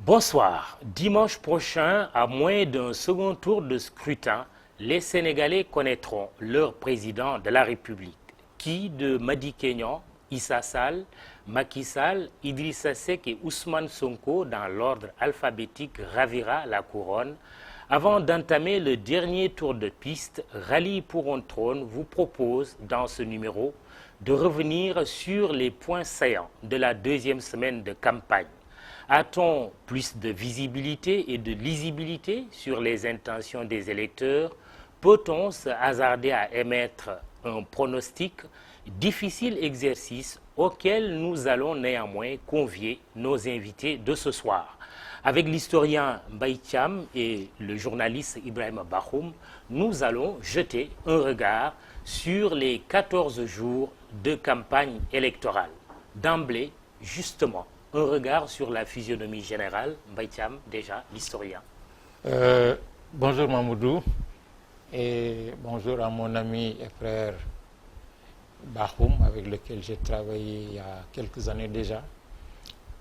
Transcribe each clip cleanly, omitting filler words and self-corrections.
Bonsoir. Dimanche prochain, à moins d'un second tour de scrutin, les Sénégalais connaîtront leur président de la République. Qui de Madické Niang, Issa Sall, Macky Sall, Idrissa Seck et Ousmane Sonko dans l'ordre alphabétique ravira la couronne? Avant d'entamer le dernier tour de piste, Rallye pour un trône vous propose dans ce numéro de revenir sur les points saillants de la deuxième semaine de campagne. A-t-on plus de visibilité et de lisibilité sur les intentions des électeurs? Peut-on se hasarder à émettre un pronostic? Difficile exercice auquel nous allons néanmoins convier nos invités de ce soir. Avec l'historien Mbaye Thiam et le journaliste Ibrahima Bakhoum, nous allons jeter un regard sur les 14 jours de campagne électorale. D'emblée, justement, un regard sur la physionomie générale. Mbaye Thiam, déjà, l'historien. Bonjour Mamoudou et bonjour à mon ami et frère Bakhoum, avec lequel j'ai travaillé il y a quelques années déjà,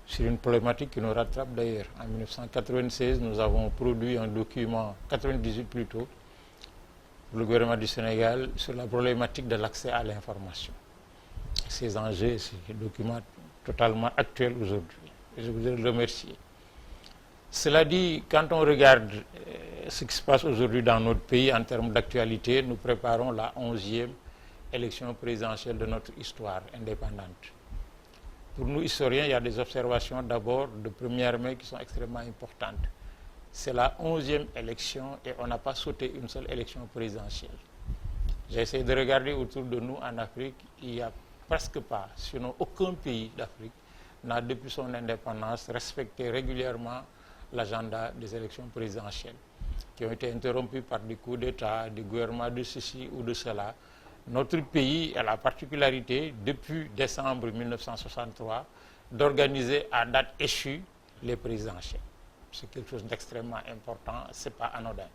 sur une problématique qui nous rattrape d'ailleurs. En 1996, nous avons produit un document, 98 plutôt, pour le gouvernement du Sénégal, sur la problématique de l'accès à l'information. Ces enjeux, ces documents totalement actuels aujourd'hui. Je voudrais le remercier. Cela dit, quand on regarde ce qui se passe aujourd'hui dans notre pays en termes d'actualité, nous préparons la 11e élection présidentielle de notre histoire indépendante. Pour nous, historiens, il y a des observations d'abord de première main qui sont extrêmement importantes. C'est la 11e élection et on n'a pas sauté une seule élection présidentielle. J'ai essayé de regarder autour de nous en Afrique, il n'y a presque pas, sinon aucun pays d'Afrique n'a depuis son indépendance respecté régulièrement l'agenda des élections présidentielles, qui ont été interrompues par des coups d'État, des gouvernements de ceci ou de cela. Notre pays a la particularité, depuis décembre 1963, d'organiser à date échue les présidentielles. C'est quelque chose d'extrêmement important, ce n'est pas anodin.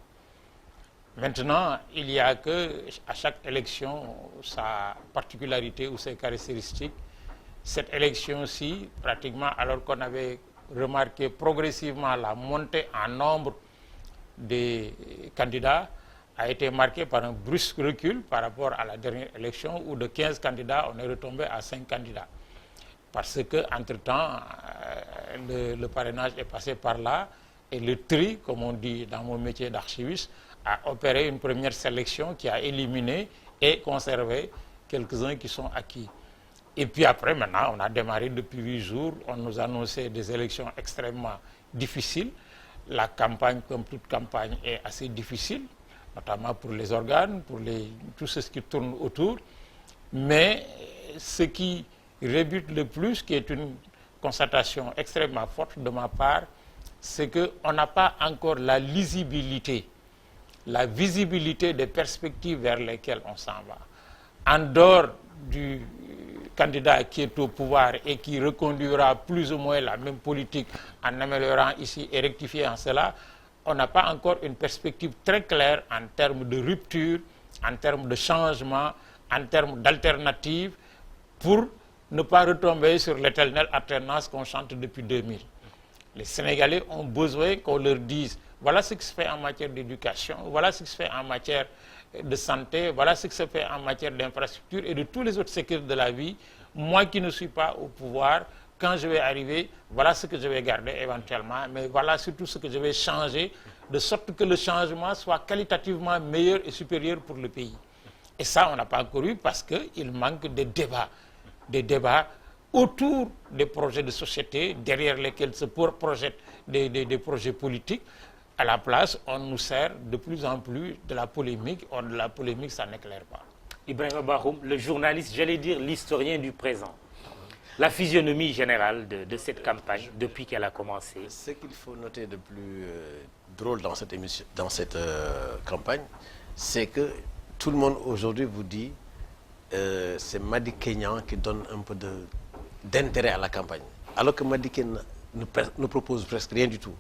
Maintenant, il y a que à chaque élection sa particularité ou ses caractéristiques. Cette élection-ci, pratiquement, alors qu'on avait remarqué progressivement la montée en nombre des candidats, a été marquée par un brusque recul par rapport à la dernière élection où de 15 candidats, on est retombé à 5 candidats. Parce que, entre-temps, le parrainage est passé par là et le tri, comme on dit dans mon métier d'archiviste, a opéré une première sélection qui a éliminé et conservé quelques-uns qui sont acquis. Et puis après, maintenant, on a démarré depuis 8 jours, on nous annonçait des élections extrêmement difficiles. La campagne, comme toute campagne, est assez difficile, notamment pour les organes, pour tout ce qui tourne autour. Mais ce qui rebute le plus, qui est une constatation extrêmement forte de ma part, c'est qu'on n'a pas encore la lisibilité, la visibilité des perspectives vers lesquelles on s'en va. En dehors du candidat qui est au pouvoir et qui reconduira plus ou moins la même politique en améliorant ici et rectifiant cela, on n'a pas encore une perspective très claire en termes de rupture, en termes de changement, en termes d'alternative, pour ne pas retomber sur l'éternelle alternance qu'on chante depuis 2000. Les Sénégalais ont besoin qu'on leur dise voilà ce qui se fait en matière d'éducation, voilà ce qui se fait en matière de santé, voilà ce qui se fait en matière d'infrastructure et de tous les autres secteurs de la vie. Moi qui ne suis pas au pouvoir, quand je vais arriver, voilà ce que je vais garder éventuellement, mais voilà surtout ce que je vais changer, de sorte que le changement soit qualitativement meilleur et supérieur pour le pays. Et ça, on n'a pas encore eu parce qu'il manque des débats autour des projets de société, derrière lesquels se projettent des projets politiques. À la place, on nous sert de plus en plus de la polémique. Or, de la polémique, ça n'éclaire pas. Ibrahima Bakhoum, le journaliste, j'allais dire l'historien du présent. La physionomie générale de cette campagne depuis qu'elle a commencé. Ce qu'il faut noter de plus drôle dans cette émission, dans cette campagne, c'est que tout le monde aujourd'hui vous dit c'est Madické Niang qui donne un peu d'intérêt à la campagne. Alors que Madické ne propose presque rien du tout.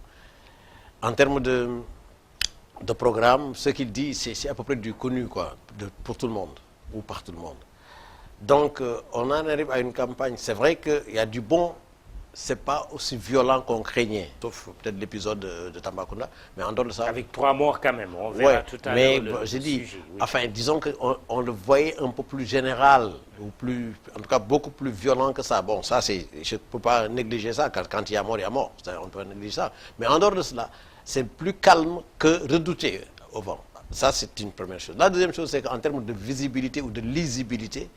En termes de programme, ce qu'il dit, c'est à peu près du connu pour tout le monde, ou par tout le monde. Donc, on en arrive à une campagne. C'est vrai qu'il y a du bon c'est pas aussi violent qu'on craignait, sauf peut-être l'épisode de Tambacounda, mais en dehors de ça... Avec 3 morts quand même, on verra tout à l'heure le j'ai dit, sujet. Oui. enfin, disons qu'on le voyait un peu plus général, ou plus, en tout cas beaucoup plus violent que ça. Bon, ça, je ne peux pas négliger ça, car quand il y a mort, il y a mort. On peut pas négliger ça. Mais en dehors de cela, c'est plus calme que redouté au vent. Ça, c'est une première chose. La deuxième chose, c'est qu'en termes de visibilité ou de lisibilité,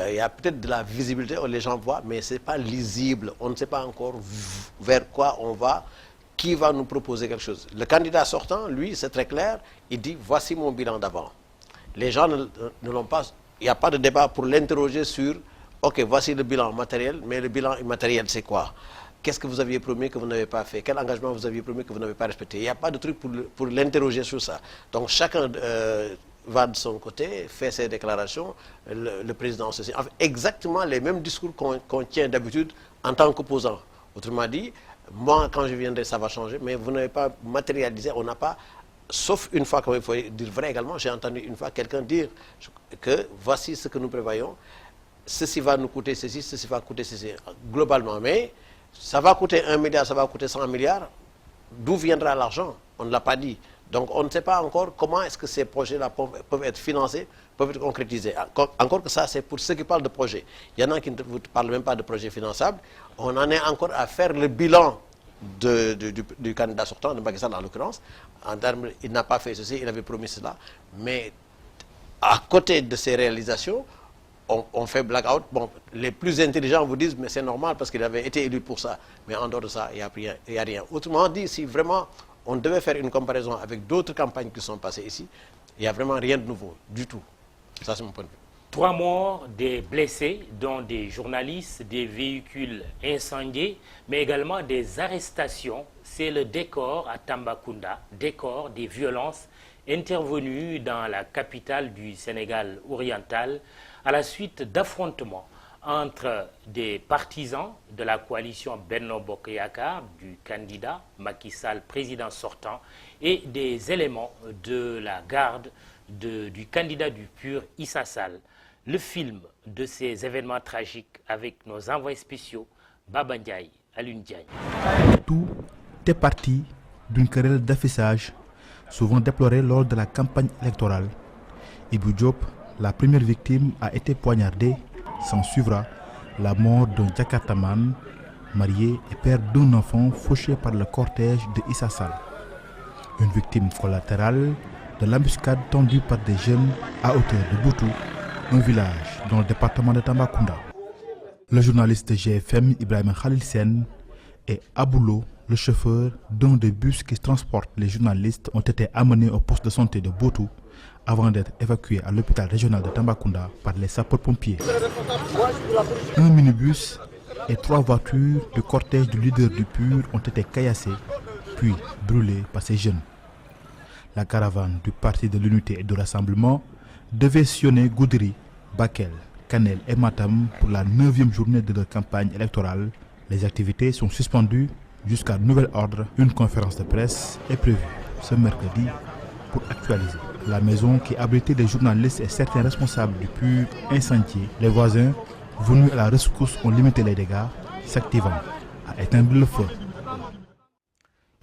il y a peut-être de la visibilité où les gens voient, mais ce n'est pas lisible. On ne sait pas encore vers quoi on va, qui va nous proposer quelque chose. Le candidat sortant, lui, c'est très clair, il dit « voici mon bilan d'avant ». Les gens ne l'ont pas, il n'y a pas de débat pour l'interroger sur « ok, voici le bilan matériel, mais le bilan immatériel, c'est quoi ? Qu'est-ce que vous aviez promis que vous n'avez pas fait? Quel engagement vous aviez promis que vous n'avez pas respecté ?» Il n'y a pas de truc pour l'interroger sur ça. Donc chacun... va de son côté, fait ses déclarations, le président ceci. Enfin, exactement les mêmes discours qu'on tient d'habitude en tant qu'opposant. Autrement dit, moi, quand je viendrai, ça va changer, mais vous n'avez pas matérialisé, on n'a pas, sauf une fois, comme il faut dire vrai également, j'ai entendu une fois quelqu'un dire que voici ce que nous prévoyons, ceci va nous coûter ceci, ceci va coûter ceci, globalement, mais ça va coûter 1 milliard, ça va coûter 100 milliards, d'où viendra l'argent? On ne l'a pas dit. Donc on ne sait pas encore comment est-ce que ces projets-là peuvent être financés, peuvent être concrétisés. Encore que ça, c'est pour ceux qui parlent de projets. Il y en a qui ne vous parlent même pas de projets finançables. On en est encore à faire le bilan du candidat sortant, de Macky Sall en l'occurrence. En termes, il n'a pas fait ceci, il avait promis cela. Mais à côté de ces réalisations, on fait blackout. Bon, les plus intelligents vous disent, mais c'est normal parce qu'il avait été élu pour ça. Mais en dehors de ça, il n'y a rien. Autrement dit, si vraiment... on devait faire une comparaison avec d'autres campagnes qui sont passées ici, il n'y a vraiment rien de nouveau, du tout. Ça, c'est mon point de vue. 3 morts, des blessés, dont des journalistes, des véhicules incendiés, mais également des arrestations. C'est le décor à Tambacounda, décor des violences intervenues dans la capitale du Sénégal oriental à la suite d'affrontements entre des partisans de la coalition Benno Bokk Yakaar du candidat Macky Sall, président sortant, et des éléments de la garde du candidat du PUR, Issa Sall. Le film de ces événements tragiques avec nos envoyés spéciaux, Baba Ndiaye, Alioune Diagne. Tout est parti d'une querelle d'affichage, souvent déplorée lors de la campagne électorale. Ibou Diop, la première victime, a été poignardée. S'en suivra la mort d'un Jakartaman, marié et père d'un enfant fauché par le cortège de Issa Sall. Une victime collatérale de l'embuscade tendue par des jeunes à hauteur de Boutou, un village dans le département de Tambacounda. Le journaliste de GFM Ibrahima Khalil Sène et Aboulo, le chauffeur d'un des bus qui transporte les journalistes, ont été amenés au poste de santé de Boutou avant d'être évacués à l'hôpital régional de Tambacounda par les sapeurs-pompiers. Un minibus et 3 voitures du cortège du leader du PUR ont été caillassées, puis brûlées par ces jeunes. La caravane du Parti de l'Unité et du Rassemblement devait sillonner Goudiri, Bakel, Kanel et Matam pour la 9e journée de leur campagne électorale. Les activités sont suspendues jusqu'à nouvel ordre. Une conférence de presse est prévue ce mercredi pour actualiser. La maison qui abritait des journalistes et certains responsables du PUR incendiés. Les voisins, venus à la rescousse, ont limité les dégâts, s'activant à éteindre le feu.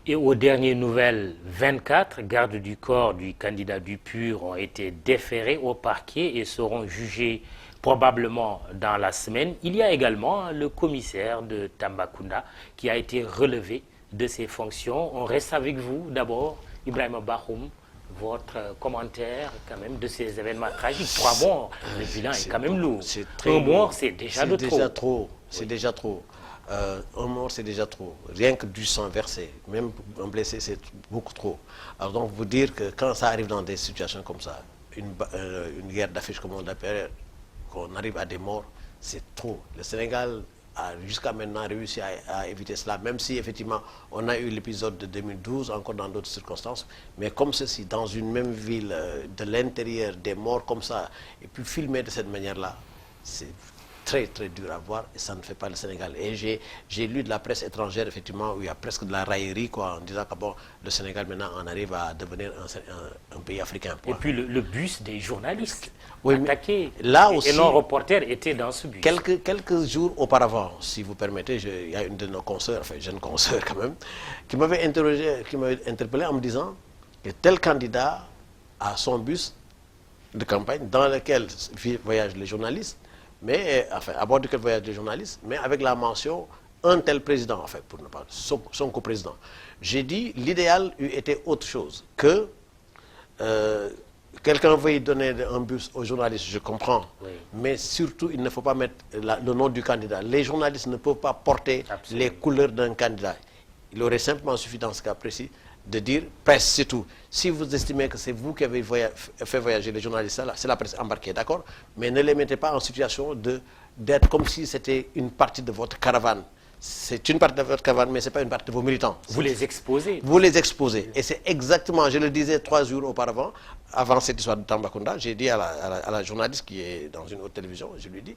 Et aux dernières nouvelles, 24 gardes du corps du candidat du PUR ont été déférés au parquet et seront jugés probablement dans la semaine. Il y a également le commissaire de Tambacounda qui a été relevé de ses fonctions. On reste avec vous d'abord, Ibrahima Bakhoum. Votre commentaire quand même de ces événements tragiques. 3 morts, le bilan est quand même lourd. Un mort, c'est déjà de trop. C'est déjà trop. Un mort, c'est déjà trop. Rien que du sang versé, même un blessé, c'est beaucoup trop. Alors donc, vous dire que quand ça arrive dans des situations comme ça, une guerre d'affiches comme on l'appelle, qu'on arrive à des morts, c'est trop. Le Sénégal a jusqu'à maintenant réussi à éviter cela, même si effectivement on a eu l'épisode de 2012, encore dans d'autres circonstances, mais comme ceci, dans une même ville, de l'intérieur, des morts comme ça, et puis filmer de cette manière-là, c'est très très dur à voir et ça ne fait pas le Sénégal. Et j'ai lu de la presse étrangère, effectivement, où il y a presque de la raillerie, quoi, en disant que bon, le Sénégal maintenant on arrive à devenir un pays africain. Et puis le bus des journalistes oui, attaqués, là aussi, et nos reporters étaient dans ce bus. Quelques jours auparavant, si vous permettez, il y a une de nos consoeurs, enfin jeune consoeur quand même, qui m'avait interpellé en me disant que tel candidat a son bus de campagne dans lequel voyagent les journalistes, mais enfin à bord duquel voyagent les journalistes, mais avec la mention un tel président, enfin pour ne pas son coprésident. J'ai dit l'idéal eût été autre chose que quelqu'un veuille donner un bus aux journalistes, je comprends, oui. Mais surtout il ne faut pas mettre le nom du candidat. Les journalistes ne peuvent pas porter les couleurs d'un candidat. Il aurait simplement suffi dans ce cas précis de dire presse, c'est tout. Si vous estimez que c'est vous qui avez fait voyager les journalistes, c'est la presse embarquée, d'accord? Mais ne les mettez pas en situation d'être comme si c'était une partie de votre caravane. C'est une partie de votre caravane, mais ce n'est pas une partie de vos militants. Vous les exposez. Vous les exposez. Et c'est exactement, je le disais 3 jours auparavant, avant cette histoire de Tambacounda, j'ai dit à la journaliste qui est dans une autre télévision, je lui ai dit,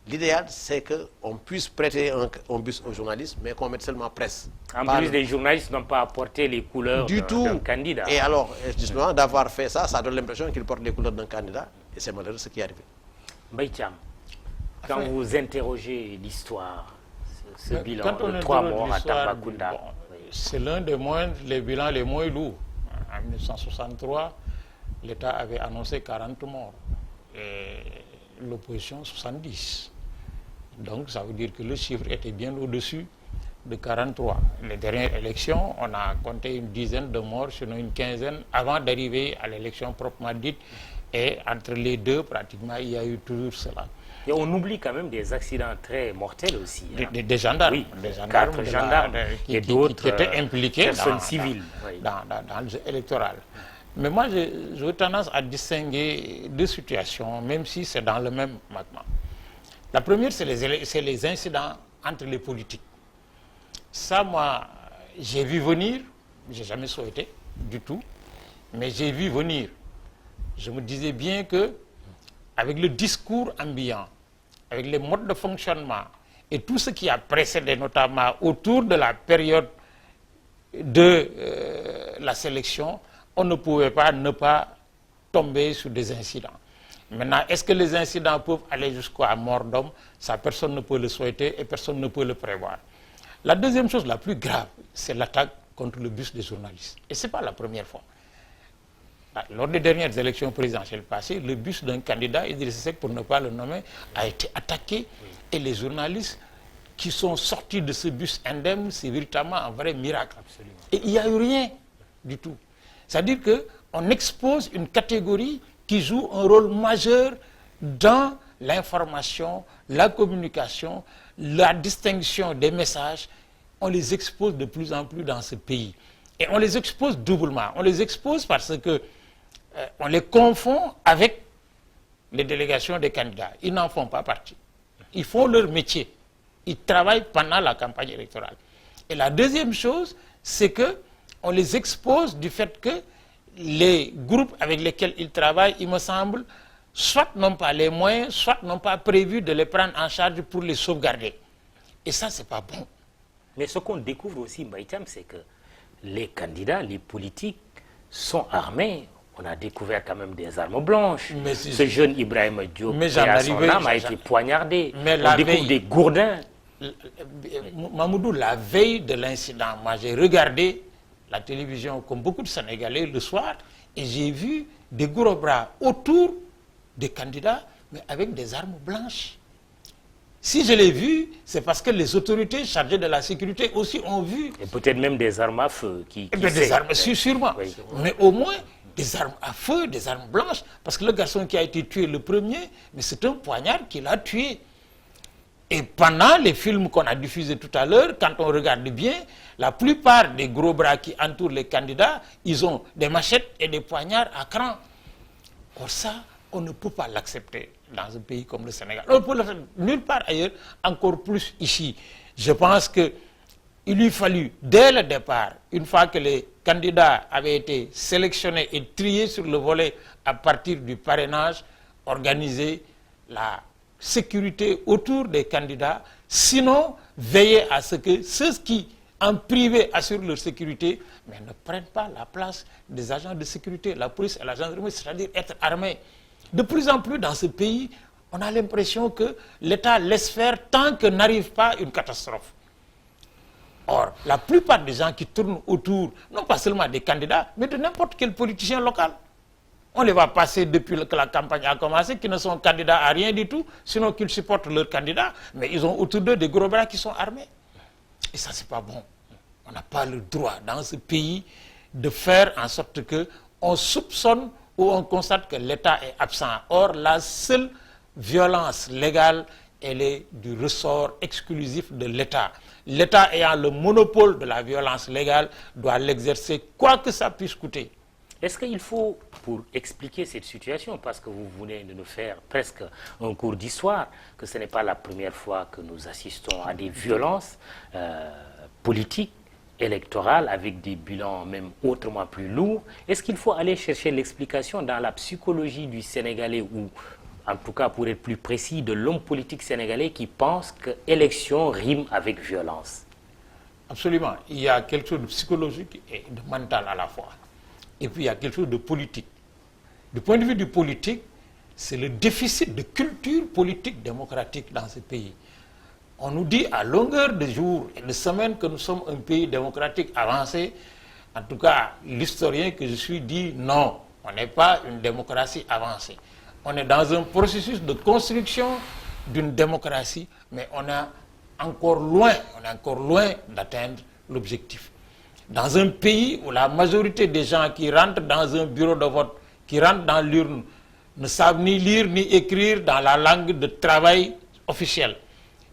l'idéal, c'est qu'on puisse prêter un bus aux journalistes, mais qu'on mette seulement presse. En plus, les journalistes n'ont pas apporté les couleurs d'un candidat. Et alors, justement, d'avoir fait ça, ça donne l'impression qu'ils portent les couleurs d'un candidat, et c'est malheureux ce qui est arrivé. Mbaye Thiam, quand vous interrogez l'histoire, ce bilan de 3 morts à Tambacounda, bon, c'est l'un des les bilans les moins lourds. En 1963, l'État avait annoncé 40 morts et l'opposition 70. Donc ça veut dire que le chiffre était bien au-dessus de 43. Les dernières élections, on a compté une dizaine de morts, sinon une quinzaine, avant d'arriver à l'élection proprement dite. Et entre les deux, pratiquement, il y a eu toujours cela. Et on oublie quand même des accidents très mortels aussi. Hein. Des gendarmes. Oui, des gendarmes, 4 gendarmes et d'autres qui étaient impliqués personnes civiles. Dans le jeu électoral. Mais moi, j'ai tendance à distinguer deux situations, même si c'est dans le même magma. La première, c'est les incidents entre les politiques. Ça, moi, j'ai vu venir, je n'ai jamais souhaité du tout, mais j'ai vu venir. Je me disais bien que, avec le discours ambiant, avec les modes de fonctionnement et tout ce qui a précédé, notamment autour de la période de la sélection, on ne pouvait pas ne pas tomber sur des incidents. Maintenant, est-ce que les incidents peuvent aller jusqu'à mort d'homme? Ça, personne ne peut le souhaiter et personne ne peut le prévoir. La deuxième chose la plus grave, c'est l'attaque contre le bus des journalistes. Et ce n'est pas la première fois. Lors des dernières élections présidentielles passées, le bus d'un candidat, Idrissa Seck, pour ne pas le nommer, a été attaqué. Et les journalistes qui sont sortis de ce bus indemne, c'est véritablement un vrai miracle. Absolument. Et il n'y a eu rien du tout. C'est-à-dire qu'on expose une catégorie qui joue un rôle majeur dans l'information, la communication, la distinction des messages. On les expose de plus en plus dans ce pays. Et on les expose doublement. On les expose parce que on les confond avec les délégations des candidats. Ils n'en font pas partie. Ils font leur métier. Ils travaillent pendant la campagne électorale. Et la deuxième chose, c'est qu'on les expose du fait que les groupes avec lesquels ils travaillent, il me semble, soit n'ont pas les moyens, soit n'ont pas prévu de les prendre en charge pour les sauvegarder. Et ça, c'est pas bon. Mais ce qu'on découvre aussi, Mbaye Thiam, c'est que les candidats, les politiques sont armés. On a découvert quand même des armes blanches. Ce jeune Ibrahima Diop, son âme a été poignardé. On découvre des gourdins. Mamoudou, la veille de l'incident, moi j'ai regardé la télévision comme beaucoup de Sénégalais le soir et j'ai vu des gros bras autour des candidats, mais avec des armes blanches. Si je l'ai vu, c'est parce que les autorités chargées de la sécurité aussi ont vu. Et peut-être même des armes à feu. Des armes, sûrement. Oui. Mais au moins, des armes à feu, des armes blanches. Parce que le garçon qui a été tué le premier, mais c'est un poignard qui l'a tué. Et pendant les films qu'on a diffusés tout à l'heure, quand on regarde bien, la plupart des gros bras qui entourent les candidats, ils ont des machettes et des poignards à cran. Or ça, on ne peut pas l'accepter dans un pays comme le Sénégal. On peut le faire nulle part ailleurs, encore plus ici. Je pense qu'il lui fallut, dès le départ, une fois que les candidats avaient été sélectionnés et triés sur le volet à partir du parrainage, organiser la sécurité autour des candidats, sinon veiller à ce que ceux qui, en privé, assurent leur sécurité, mais ne prennent pas la place des agents de sécurité, la police et la gendarmerie, c'est-à-dire être armés. De plus en plus dans ce pays, on a l'impression que l'État laisse faire tant que n'arrive pas une catastrophe. Or, la plupart des gens qui tournent autour, non pas seulement des candidats, mais de n'importe quel politicien local. On les va passer depuis que la campagne a commencé, qui ne sont candidats à rien du tout, sinon qu'ils supportent leurs candidats, mais ils ont autour d'eux des gros bras qui sont armés. Et ça, c'est pas bon. On n'a pas le droit dans ce pays de faire en sorte qu'on soupçonne ou on constate que l'État est absent. Or, la seule violence légale, elle est du ressort exclusif de l'État. L'État ayant le monopole de la violence légale doit l'exercer quoi que ça puisse coûter. Est-ce qu'il faut, pour expliquer cette situation, parce que vous venez de nous faire presque un cours d'histoire, que ce n'est pas la première fois que nous assistons à des violences politiques, électorales, avec des bilans même autrement plus lourds, est-ce qu'il faut aller chercher l'explication dans la psychologie du Sénégalais, ou en tout cas pour être plus précis, de l'homme politique sénégalais qui pense que élection rime avec violence? Absolument. Il y a quelque chose de psychologique et de mental à la fois. Et puis il y a quelque chose de politique. Du point de vue du politique, c'est le déficit de culture politique démocratique dans ce pays. On nous dit à longueur de jours et de semaines que nous sommes un pays démocratique avancé. En tout cas, l'historien que je suis dit non, on n'est pas une démocratie avancée. On est dans un processus de construction d'une démocratie, mais on est encore loin d'atteindre l'objectif. Dans un pays où la majorité des gens qui rentrent dans un bureau de vote, qui rentrent dans l'urne, ne savent ni lire ni écrire dans la langue de travail officielle.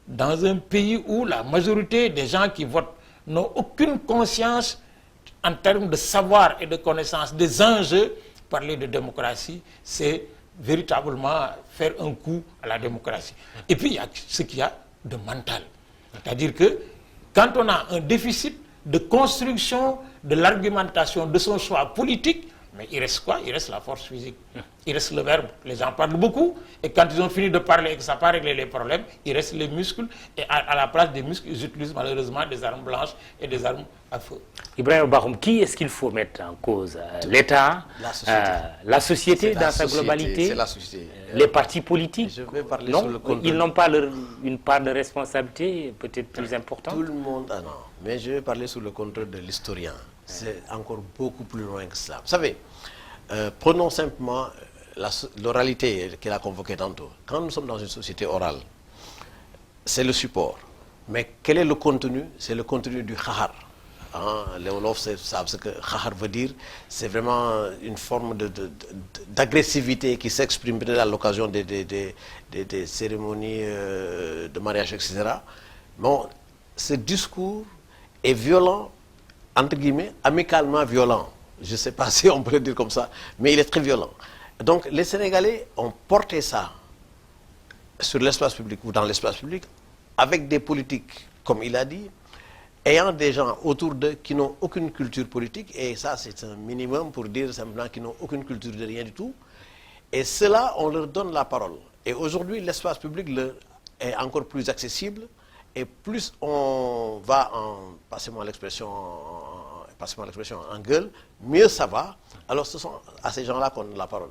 Dans un pays où la majorité des gens qui votent n'ont aucune conscience en termes de savoir et de connaissance des enjeux, parler de démocratie, c'est véritablement faire un coup à la démocratie. Et puis il y a ce qu'il y a de mental. C'est-à-dire que quand on a un déficit de construction de l'argumentation de son choix politique, mais il reste quoi? Il reste la force physique. Il reste le verbe. Les gens parlent beaucoup, et quand ils ont fini de parler et que ça n'a pas réglé les problèmes, il reste les muscles, et à la place des muscles, ils utilisent malheureusement des armes blanches et des armes à feu. Ibrahim Bakhoum, qui est-ce qu'il faut mettre en cause? L'État, la société dans sa globalité, la société. Les partis politiques? Je vais parler non, sur le contrôle. ils n'ont pas une part de responsabilité peut-être plus importante? Tout le monde, non. Mais je vais parler sous le contrôle de l'historien. C'est encore beaucoup plus loin que cela. Vous savez, prenons simplement l'oralité qu'il a convoquée tantôt. Quand nous sommes dans une société orale, c'est le support. Mais quel est le contenu? C'est le contenu du khahar. Les Wolofs savent ce que khahar veut dire. C'est vraiment une forme d'agressivité qui s'exprime peut-être à l'occasion des cérémonies de mariage, etc. Bon, ce discours est violent, entre guillemets, amicalement violent. Je ne sais pas si on peut le dire comme ça, mais il est très violent. Donc les Sénégalais ont porté ça sur l'espace public ou dans l'espace public avec des politiques, comme il a dit, ayant des gens autour d'eux qui n'ont aucune culture politique, et ça c'est un minimum pour dire simplement qu'ils n'ont aucune culture de rien du tout, et cela, on leur donne la parole. Et aujourd'hui, l'espace public est encore plus accessible, et plus on va passez-moi l'expression, en gueule, mieux ça va. Alors ce sont à ces gens-là qu'on donne la parole.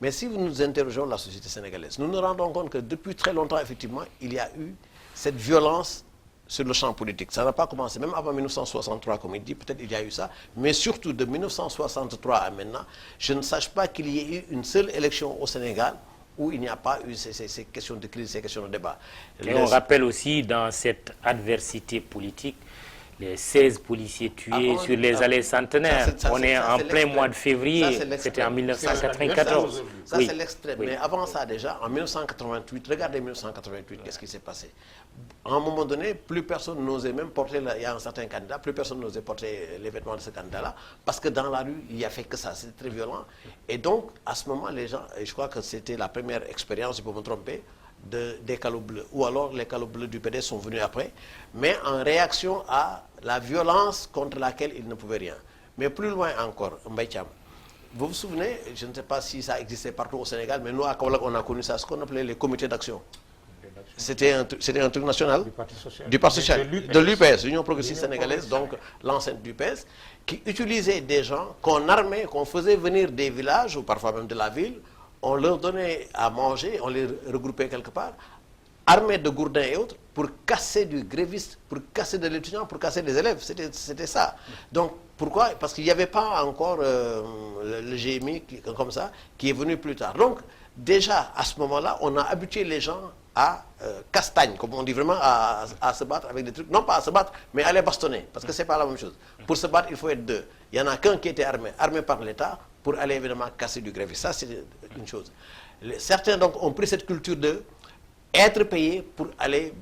Mais si nous interrogeons la société sénégalaise, nous nous rendons compte que depuis très longtemps, effectivement, il y a eu cette violence sur le champ politique. Ça n'a pas commencé, même avant 1963, comme il dit, peut-être il y a eu ça, mais surtout de 1963 à maintenant, je ne sache pas qu'il y ait eu une seule élection au Sénégal où il n'y a pas eu ces questions de crise, ces questions de débat. Et on rappelle aussi dans cette adversité politique les 16 policiers tués sur les allées centenaires. On est en plein mois de février, c'était en 1994. Ça, c'est l'extrême. Mais avant ça, déjà, en 1988, regardez 1988, qu'est-ce qui s'est passé? À un moment donné, plus personne n'osait même porter, il y a un certain candidat, plus personne n'osait porter les vêtements de ce candidat-là, parce que dans la rue, il n'y a fait que ça, c'était très violent. Et donc, à ce moment, les gens, et je crois que c'était la première expérience, je peux me tromper, des calots bleus, ou alors les calots bleus du PDS sont venus après, mais en réaction à la violence contre laquelle ils ne pouvaient rien. Mais plus loin encore, Mbaye Thiam, vous vous souvenez, je ne sais pas si ça existait partout au Sénégal, mais nous à Kaolack on a connu ça, ce qu'on appelait les comités d'action. C'était un truc national Du Parti social. du Parti social, De l'UPS. de l'UPS, l'Union progressiste sénégalaise, donc l'ancienne UPS, qui utilisait des gens qu'on armait, qu'on faisait venir des villages ou parfois même de la ville, on leur donnait à manger, on les regroupait quelque part, armés de gourdins et autres, pour casser du gréviste, pour casser de l'étudiant, pour casser des élèves. C'était ça. Donc, pourquoi? Parce qu'il n'y avait pas encore le GMI comme ça, qui est venu plus tard. Donc, déjà, à ce moment-là, on a habitué les gens à castagne, comme on dit vraiment, à se battre avec des trucs. Non pas à se battre, mais à les bastonner, parce que ce n'est pas la même chose. Pour se battre, il faut être deux. Il n'y en a qu'un qui était armé par l'État, pour aller évidemment casser du gréviste. Ça, c'est une chose. Certains, donc, ont pris cette culture de être payé pour aller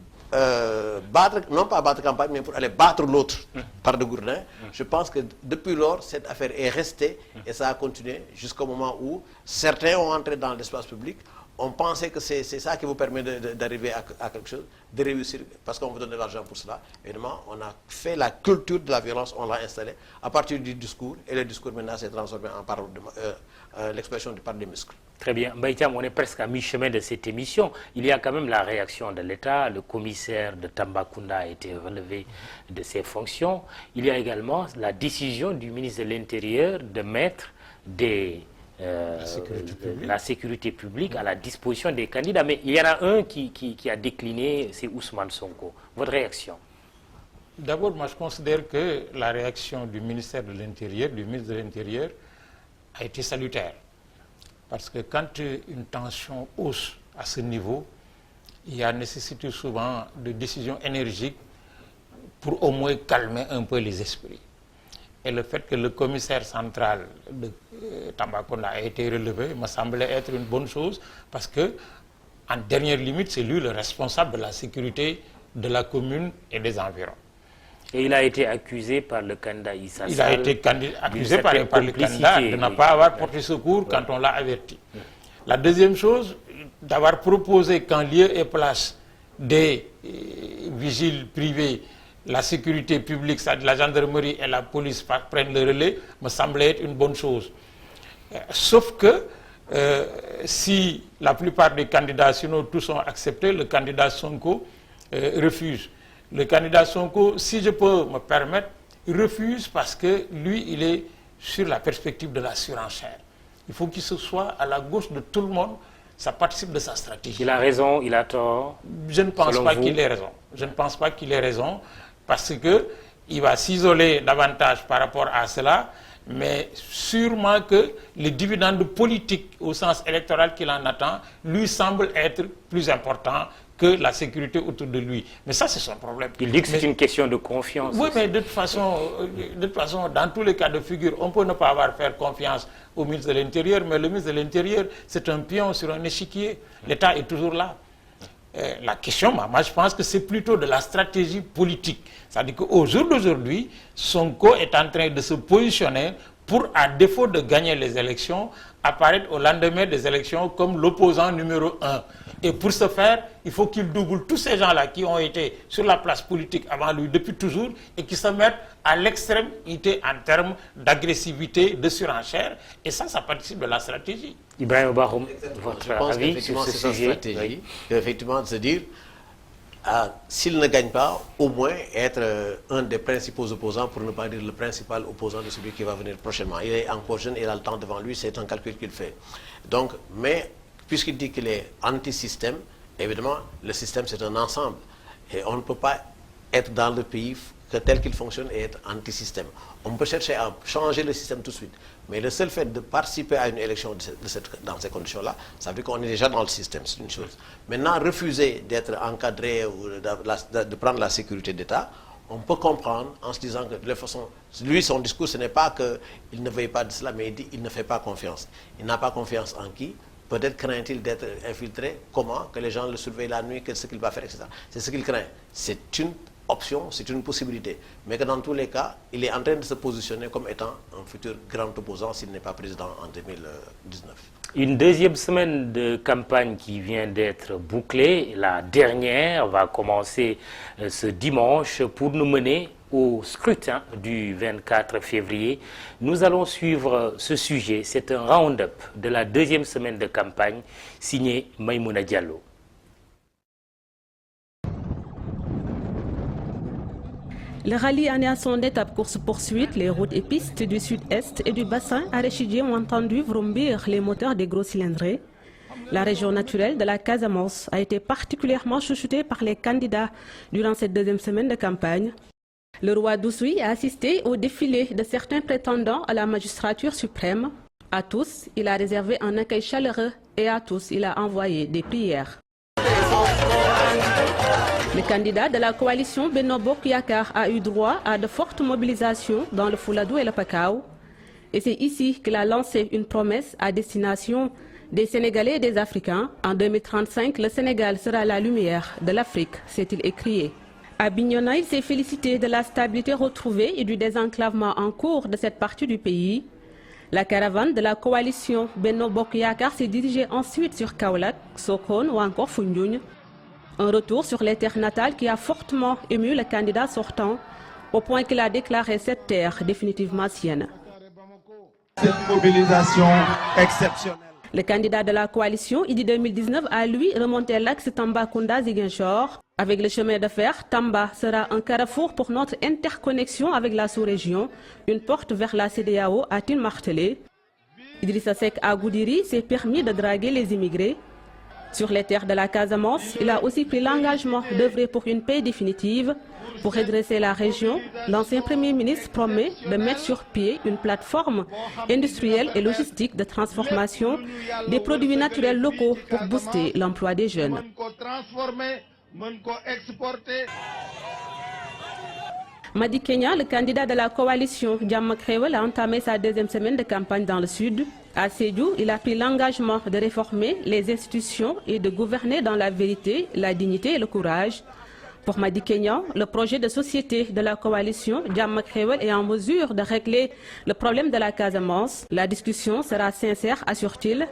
battre, non pas battre campagne, mais pour aller battre l'autre par de gourdins. Je pense que depuis lors, cette affaire est restée et ça a continué jusqu'au moment où certains ont entré dans l'espace public. On pensait que c'est ça qui vous permet d'arriver à quelque chose, de réussir, parce qu'on vous donne de l'argent pour cela. Évidemment, on a fait la culture de la violence, on l'a installée à partir du discours, et le discours maintenant s'est transformé en parole l'expression du par des muscles. Très bien. Mbaïtiam, on est presque à mi-chemin de cette émission. Il y a quand même la réaction de l'État. Le commissaire de Tambacounda a été relevé de ses fonctions. Il y a également la décision du ministre de l'Intérieur de mettre la sécurité publique à la disposition des candidats. Mais il y en a un qui a décliné, c'est Ousmane Sonko. Votre réaction? D'abord, moi je considère que la réaction du ministère de l'Intérieur, du ministre de l'Intérieur, a été salutaire. Parce que quand une tension hausse à ce niveau, il y a nécessité souvent de décisions énergiques pour au moins calmer un peu les esprits. Et le fait que le commissaire central de Tambacounda a été relevé me semblait être une bonne chose parce que, en dernière limite, c'est lui le responsable de la sécurité de la commune et des environs. Et il a été accusé par le candidat Issa Sall. Il a été accusé par le candidat de ne pas avoir porté secours quand on l'a averti. La deuxième chose, d'avoir proposé qu'en lieu et place des vigiles privés, la sécurité publique, la gendarmerie et la police prennent le relais, me semblait être une bonne chose. Sauf que si la plupart des candidats, sinon tous sont acceptés, le candidat Sonko refuse. Le candidat Sonko, si je peux me permettre, refuse parce que lui, il est sur la perspective de la surenchère. Il faut qu'il se soit à la gauche de tout le monde, ça participe de sa stratégie. Il a raison, il a tort. Je ne pense pas qu'il ait raison. Je ne pense pas qu'il ait raison parce qu'il va s'isoler davantage par rapport à cela, mais sûrement que les dividendes politiques au sens électoral qu'il en attend lui semblent être plus importants que la sécurité autour de lui. Mais ça, c'est son problème. Il dit que c'est une question de confiance. Oui, mais de toute façon, dans tous les cas de figure, on peut ne pas avoir faire confiance au ministre de l'Intérieur, mais le ministre de l'Intérieur, c'est un pion sur un échiquier. L'État est toujours là. La question, moi, je pense que c'est plutôt de la stratégie politique. C'est-à-dire qu'au jour d'aujourd'hui, Sonko est en train de se positionner pour, à défaut de gagner les élections, apparaître au lendemain des élections comme l'opposant numéro 1. Et pour ce faire, il faut qu'il double tous ces gens-là qui ont été sur la place politique avant lui depuis toujours et qui se mettent à l'extrémité en termes d'agressivité, de surenchère. Et ça participe de la stratégie. Ibrahim Bahoum, votre avis sur ce c'est sa sujet? stratégie, Oui. effectivement, de se dire, s'il ne gagne pas, au moins être un des principaux opposants, pour ne pas dire le principal opposant de celui qui va venir prochainement. Il est encore jeune, il a le temps devant lui, c'est un calcul qu'il fait. Donc, mais puisqu'il dit qu'il est anti-système, évidemment, le système c'est un ensemble. Et on ne peut pas être dans le pays tel qu'il fonctionne et être anti-système. On peut chercher à changer le système tout de suite. Mais le seul fait de participer à une élection dans ces conditions-là, ça veut dire qu'on est déjà dans le système, c'est une chose. Maintenant, refuser d'être encadré ou de prendre la sécurité d'État, on peut comprendre en se disant que de toute façon, lui, son discours, ce n'est pas qu'il ne veuille pas de cela, mais il dit qu'il ne fait pas confiance. Il n'a pas confiance en qui? Peut-être craint-il d'être infiltré. Comment? Que les gens le surveillent la nuit, qu'est-ce qu'il va faire, etc. C'est ce qu'il craint. C'est une option, c'est une possibilité. Mais que dans tous les cas, il est en train de se positionner comme étant un futur grand opposant s'il n'est pas président en 2019. Une deuxième semaine de campagne qui vient d'être bouclée. La dernière va commencer ce dimanche pour nous mener au scrutin du 24 février. Nous allons suivre ce sujet. C'est un round-up de la deuxième semaine de campagne signé Maïmouna Diallo. Le rallye en est à son étape course-poursuite. Les routes et pistes du sud-est et du bassin arachidier ont entendu vrombir les moteurs des gros cylindrés. La région naturelle de la Casamance a été particulièrement chouchoutée par les candidats durant cette deuxième semaine de campagne. Le roi d'Oussouye a assisté au défilé de certains prétendants à la magistrature suprême. À tous, il a réservé un accueil chaleureux et à tous, il a envoyé des prières. Le candidat de la coalition Benno Bokk Yakaar a eu droit à de fortes mobilisations dans le Fouladou et le Pakao. Et c'est ici qu'il a lancé une promesse à destination des Sénégalais et des Africains. En 2035, le Sénégal sera la lumière de l'Afrique, s'est-il écrié. À Bignona, il s'est félicité de la stabilité retrouvée et du désenclavement en cours de cette partie du pays. La caravane de la coalition Benno Bokk Yakaar s'est dirigée ensuite sur Kaolack, Sokone ou encore Foundiougne. Un retour sur les terres natales qui a fortement ému le candidat sortant, au point qu'il a déclaré cette terre définitivement sienne. Cette mobilisation exceptionnelle. Le candidat de la coalition Idy 2019 a lui remonté l'axe Tambacounda-Ziguinchor. Avec le chemin de fer, Tamba sera un carrefour pour notre interconnexion avec la sous-région, une porte vers la CEDEAO, a-t-il martelé. Idrissa Seck à Goudiri s'est permis de draguer les immigrés. Sur les terres de la Casamance, il a aussi pris l'engagement d'œuvrer pour une paix définitive. Pour redresser la région, l'ancien Premier ministre promet de mettre sur pied une plateforme industrielle et logistique de transformation des produits naturels locaux pour booster l'emploi des jeunes. Madi Kenya, le candidat de la coalition Jàmm ak Xéwal, a entamé sa deuxième semaine de campagne dans le sud. À Sédhiou, il a pris l'engagement de réformer les institutions et de gouverner dans la vérité, la dignité et le courage. Pour Madi Kenya, le projet de société de la coalition Jàmm ak Xéwal est en mesure de régler le problème de la Casamance. La discussion sera sincère, assure-t-il,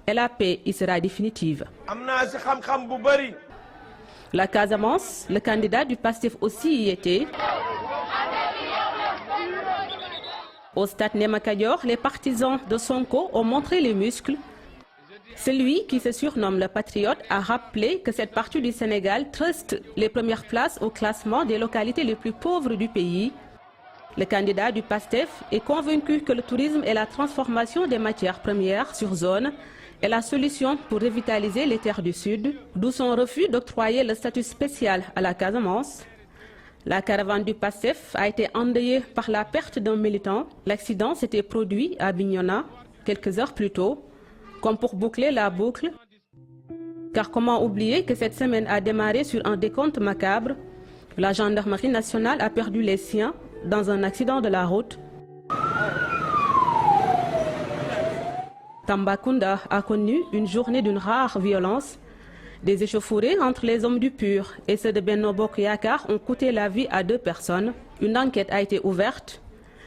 et la paix y sera définitive. La Casamance, le candidat du PASTEF aussi y était. Au stade Néma Kadior, les partisans de Sonko ont montré les muscles. Celui qui se surnomme le patriote a rappelé que cette partie du Sénégal truste les premières places au classement des localités les plus pauvres du pays. Le candidat du PASTEF est convaincu que le tourisme et la transformation des matières premières sur zone est la solution pour revitaliser les terres du Sud, d'où son refus d'octroyer le statut spécial à la Casamance. La caravane du PASTEF a été endeuillée par la perte d'un militant. L'accident s'était produit à Bignona quelques heures plus tôt, comme pour boucler la boucle. Car comment oublier que cette semaine a démarré sur un décompte macabre. La gendarmerie nationale a perdu les siens dans un accident de la route. Tambacounda a connu une journée d'une rare violence. Des échauffourées entre les hommes du PUR et ceux de Benno Bokk Yakaar ont coûté la vie à 2 personnes. Une enquête a été ouverte.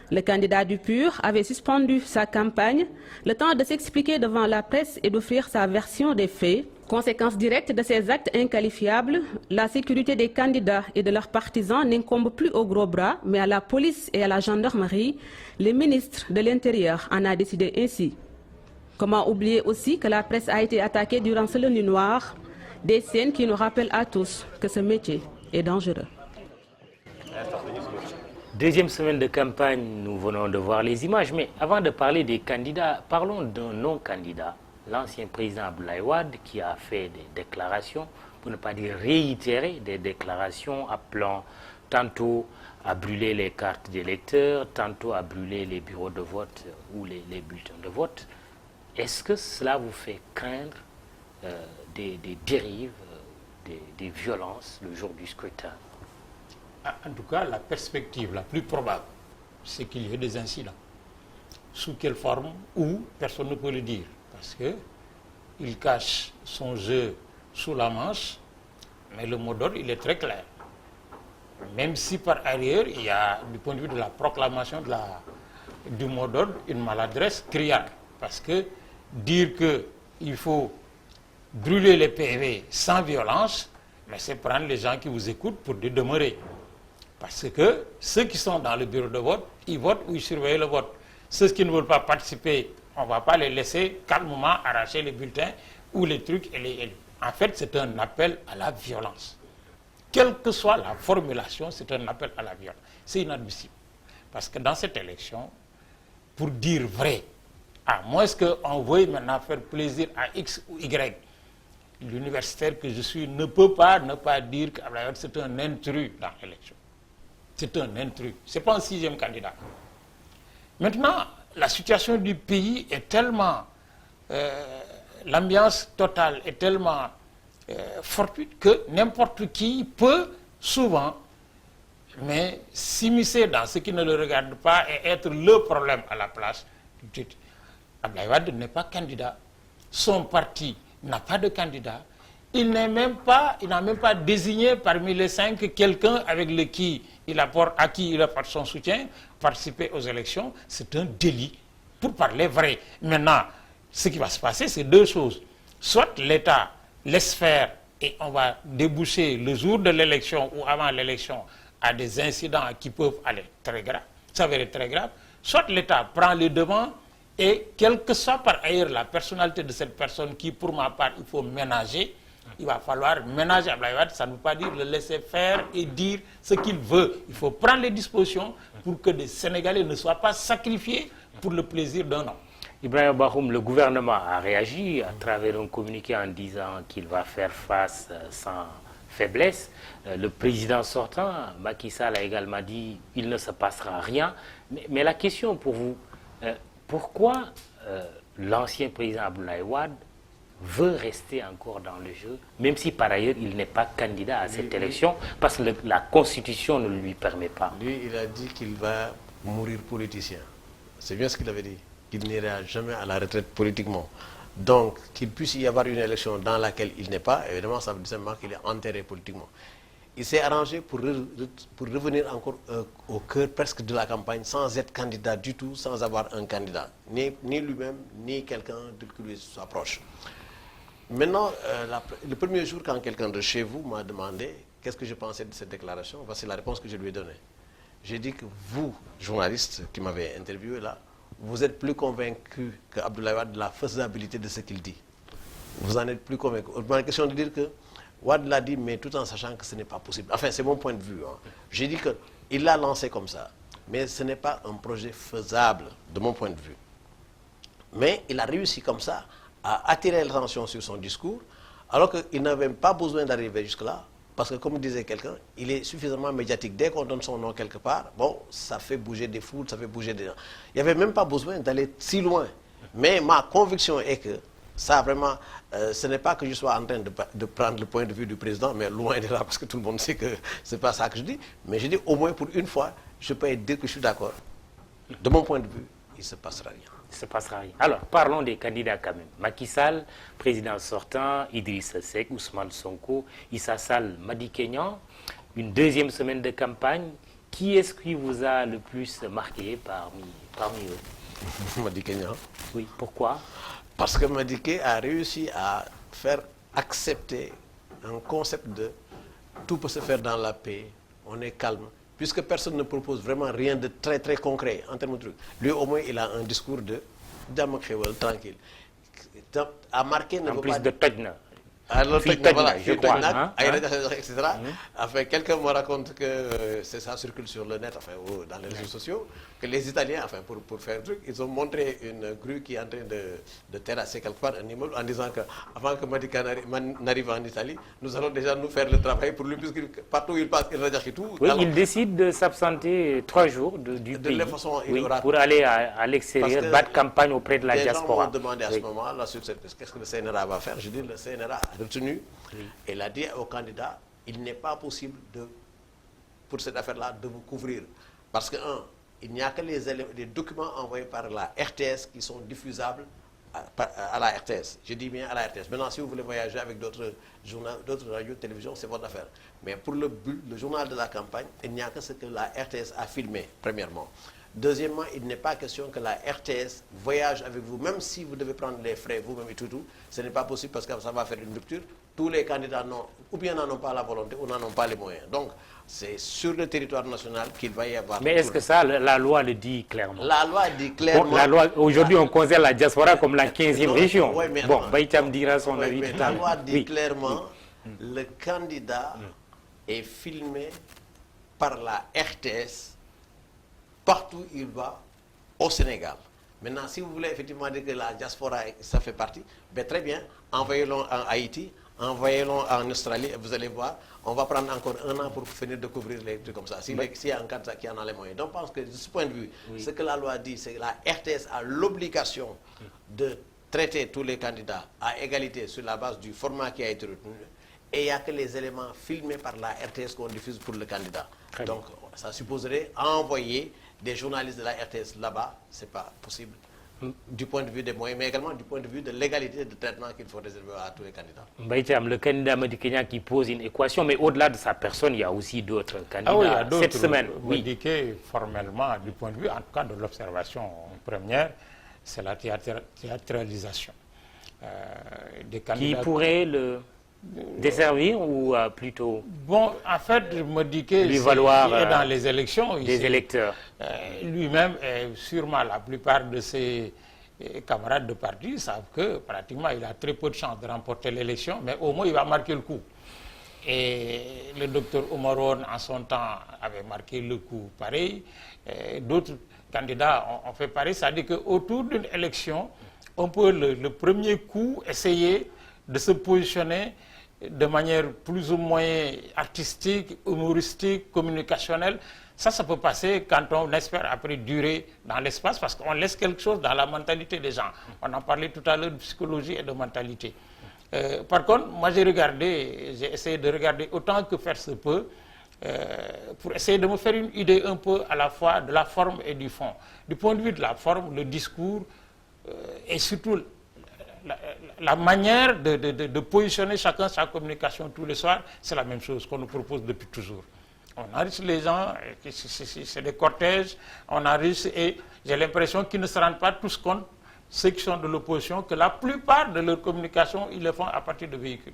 Le candidat du PUR avait suspendu sa campagne, le temps de s'expliquer devant la presse et d'offrir sa version des faits. Conséquence directe de ces actes inqualifiables, la sécurité des candidats et de leurs partisans n'incombe plus au gros bras, mais à la police et à la gendarmerie. Le ministre de l'Intérieur en a décidé ainsi. Comment oublier aussi que la presse a été attaquée durant ce lundi noir, des scènes qui nous rappellent à tous que ce métier est dangereux. Deuxième semaine de campagne, nous venons de voir les images, mais avant de parler des candidats, parlons d'un non-candidat, l'ancien président Abdoulaye Wade, qui a fait des déclarations, pour ne pas dire réitérer des déclarations appelant tantôt à brûler les cartes d'électeurs, tantôt à brûler les bureaux de vote ou les bulletins de vote. Est-ce que cela vous fait craindre des dérives, des violences le jour du scrutin? En tout cas, la perspective la plus probable, c'est qu'il y ait des incidents. Sous quelle forme, où, personne ne peut le dire. Parce qu'il cache son jeu sous la manche, mais le mot d'ordre, il est très clair. Même si par ailleurs, il y a, du point de vue de la proclamation du mot d'ordre, une maladresse criarde. Parce que dire qu'il faut brûler les PV sans violence, mais c'est prendre les gens qui vous écoutent pour les demeurer. Parce que ceux qui sont dans le bureau de vote, ils votent ou ils surveillent le vote. Ceux qui ne veulent pas participer, on ne va pas les laisser calmement arracher les bulletins ou les trucs. En fait, c'est un appel à la violence. quelle que soit la formulation, c'est un appel à la violence. C'est inadmissible. Parce que dans cette élection, pour dire vrai, à moins qu'on veuille maintenant faire plaisir à X ou Y, l'universitaire que je suis ne peut pas ne pas dire qu'Abdoulaye Wade c'est un intrus dans l'élection. C'est un intrus. Ce n'est pas un 6e candidat. Maintenant, la situation du pays est tellement... l'ambiance totale est tellement fortuite que n'importe qui peut souvent s'immiscer dans ce qui ne le regarde pas et être le problème à la place du titre. Abdoulaye Wade n'est pas candidat. Son parti n'a pas de candidat. Il n'a même pas désigné parmi les 5 quelqu'un avec à qui il apporte son soutien, participer aux élections. C'est un délit, pour parler vrai. Maintenant, ce qui va se passer, c'est 2 choses. Soit l'État laisse faire et on va déboucher le jour de l'élection ou avant l'élection à des incidents qui peuvent s'avérer très graves. Soit l'État prend les devants et quelle que soit par ailleurs la personnalité de cette personne qui, pour ma part, il faut ménager, il va falloir ménager Abdoulaye Wade. Ça ne veut pas dire le laisser faire et dire ce qu'il veut. Il faut prendre les dispositions pour que des Sénégalais ne soient pas sacrifiés pour le plaisir d'un homme. Ibrahima Bakhoum, le gouvernement a réagi à travers un communiqué en disant qu'il va faire face sans faiblesse. Le président sortant, Macky Sall, a également dit qu'il ne se passera rien. Mais la question pour vous, pourquoi l'ancien président Abdoulaye Wade veut rester encore dans le jeu, même si par ailleurs il n'est pas candidat à cette élection, parce que la Constitution ne lui permet pas. Lui, il a dit qu'il va mourir politicien. C'est bien ce qu'il avait dit, qu'il n'ira jamais à la retraite politiquement. Donc, qu'il puisse y avoir une élection dans laquelle il n'est pas, évidemment, ça veut dire simplement qu'il est enterré politiquement. Il s'est arrangé pour revenir encore au cœur presque de la campagne, sans être candidat du tout, sans avoir un candidat, ni lui-même, ni quelqu'un qui lui soit proche. Maintenant, le premier jour, quand quelqu'un de chez vous m'a demandé qu'est-ce que je pensais de cette déclaration, voici la réponse que je lui ai donnée. J'ai dit que vous, journaliste qui m'avez interviewé là, vous êtes plus convaincu qu'Abdoulaye Wade de la faisabilité de ce qu'il dit. Vous en êtes plus convaincu. La question de dire que Wade l'a dit, mais tout en sachant que ce n'est pas possible. Enfin, c'est mon point de vue. Hein. J'ai dit qu'il l'a lancé comme ça, mais ce n'est pas un projet faisable, de mon point de vue. Mais il a réussi comme ça à attirer l'attention sur son discours, alors qu'il n'avait pas besoin d'arriver jusque-là, parce que comme disait quelqu'un, il est suffisamment médiatique. Dès qu'on donne son nom quelque part, bon, ça fait bouger des foules, ça fait bouger des gens. Il n'y avait même pas besoin d'aller si loin. Mais ma conviction est que ça vraiment, ce n'est pas que je sois en train de prendre le point de vue du président, mais loin de là, parce que tout le monde sait que ce n'est pas ça que je dis. Mais je dis au moins pour une fois, je peux dire que je suis d'accord. De mon point de vue, il ne se passera rien. Il ne se passera rien. Alors, parlons des candidats quand même. Macky Sall, président sortant, Idrissa Seck, Ousmane Sonko, Issa Sall, Madické Niang. Une deuxième semaine de campagne. Qui est-ce qui vous a le plus marqué parmi eux? Madické Niang. Oui, pourquoi? Parce que Madické a réussi à faire accepter un concept de tout peut se faire dans la paix, on est calme. Puisque personne ne propose vraiment rien de très très concret en termes de trucs. Lui au moins il a un discours de tranquille. À marquer ne en veut plus pas de Todna. Alors, voilà, je crois. etc. Enfin, quelqu'un me raconte que ça circule sur le net, enfin, dans les réseaux sociaux, que les Italiens, enfin, pour faire un truc, ils ont montré une grue qui est en train de terrasser quelque part un immeuble en disant qu'avant que Madické n'arrive en Italie, nous allons déjà nous faire le travail pour lui, puisque partout où il passe, il regarde tout. Oui, il décide de s'absenter 3 jours du pays façon, pour aller à l'extérieur, battre campagne auprès de la diaspora. Les gens m'ont demandé à ce moment-là, qu'est-ce que le CNRA va faire. Je dis, le CNRA retenu, et il a dit au candidat, il n'est pas possible pour cette affaire-là de vous couvrir. Parce que, il n'y a que les documents envoyés par la RTS qui sont diffusables à la RTS. Je dis bien à la RTS. Maintenant, si vous voulez voyager avec d'autres radios, télévisions, c'est votre affaire. Mais pour le journal de la campagne, il n'y a que ce que la RTS a filmé, premièrement. Deuxièmement, il n'est pas question que la RTS voyage avec vous, même si vous devez prendre les frais vous-même et tout. Ce n'est pas possible parce que ça va faire une rupture. Tous les candidats ou bien n'en ont pas la volonté ou n'en ont pas les moyens. Donc, c'est sur le territoire national qu'il va y avoir... Mais est-ce que ça, la loi le dit clairement? La loi dit clairement... Aujourd'hui, on considère la diaspora comme la 15e région. Ouais, bon, Baïtam dira son avis tout à l'heure. La loi dit clairement, le candidat est filmé par la RTS partout où il va au Sénégal. Maintenant, si vous voulez effectivement dire que la diaspora, ça fait partie, ben très bien, envoyez-le en Haïti, envoyez-le en Australie, et vous allez voir, on va prendre encore 1 an pour venir découvrir les trucs comme ça, s'il y a un cadre qui en a les moyens. Donc, je pense que de ce point de vue, ce que la loi dit, c'est que la RTS a l'obligation de traiter tous les candidats à égalité sur la base du format qui a été retenu, et il n'y a que les éléments filmés par la RTS qu'on diffuse pour le candidat. Donc, ça supposerait envoyer des journalistes de la RTS là-bas, ce n'est pas possible du point de vue des moyens, mais également du point de vue de l'égalité de traitement qu'il faut réserver à tous les candidats. Mbaïtiam, le candidat Madi Kenya qui pose une équation, mais au-delà de sa personne, il y a aussi d'autres candidats. Ah oui, il y a d'autres. Cette semaine, indiqué formellement, du point de vue, en tout cas de l'observation première, c'est la théâtralisation des candidats. Qui pourrait le desservir ou plutôt bon, en fait, je me dis que lui valoir est dans les élections des électeurs. Lui-même, sûrement la plupart de ses camarades de parti savent que pratiquement il a très peu de chances de remporter l'élection, mais au moins il va marquer le coup. Et le docteur Omaron, en son temps, avait marqué le coup pareil. D'autres candidats ont fait pareil. C'est-à-dire qu'autour d'une élection, on peut le premier coup essayer de se positionner de manière plus ou moins artistique, humoristique, communicationnelle. Ça peut passer quand on espère après durer dans l'espace parce qu'on laisse quelque chose dans la mentalité des gens. On en parlait tout à l'heure de psychologie et de mentalité. Par contre, moi j'ai essayé de regarder autant que faire se peut pour essayer de me faire une idée un peu à la fois de la forme et du fond. Du point de vue de la forme, le discours et surtout la manière de positionner chacun sa communication tous les soirs, c'est la même chose qu'on nous propose depuis toujours. On enregistre les gens, c'est des cortèges, on enregistre et j'ai l'impression qu'ils ne se rendent pas tous compte, ceux qui sont de l'opposition, que la plupart de leur communication, ils le font à partir de véhicules.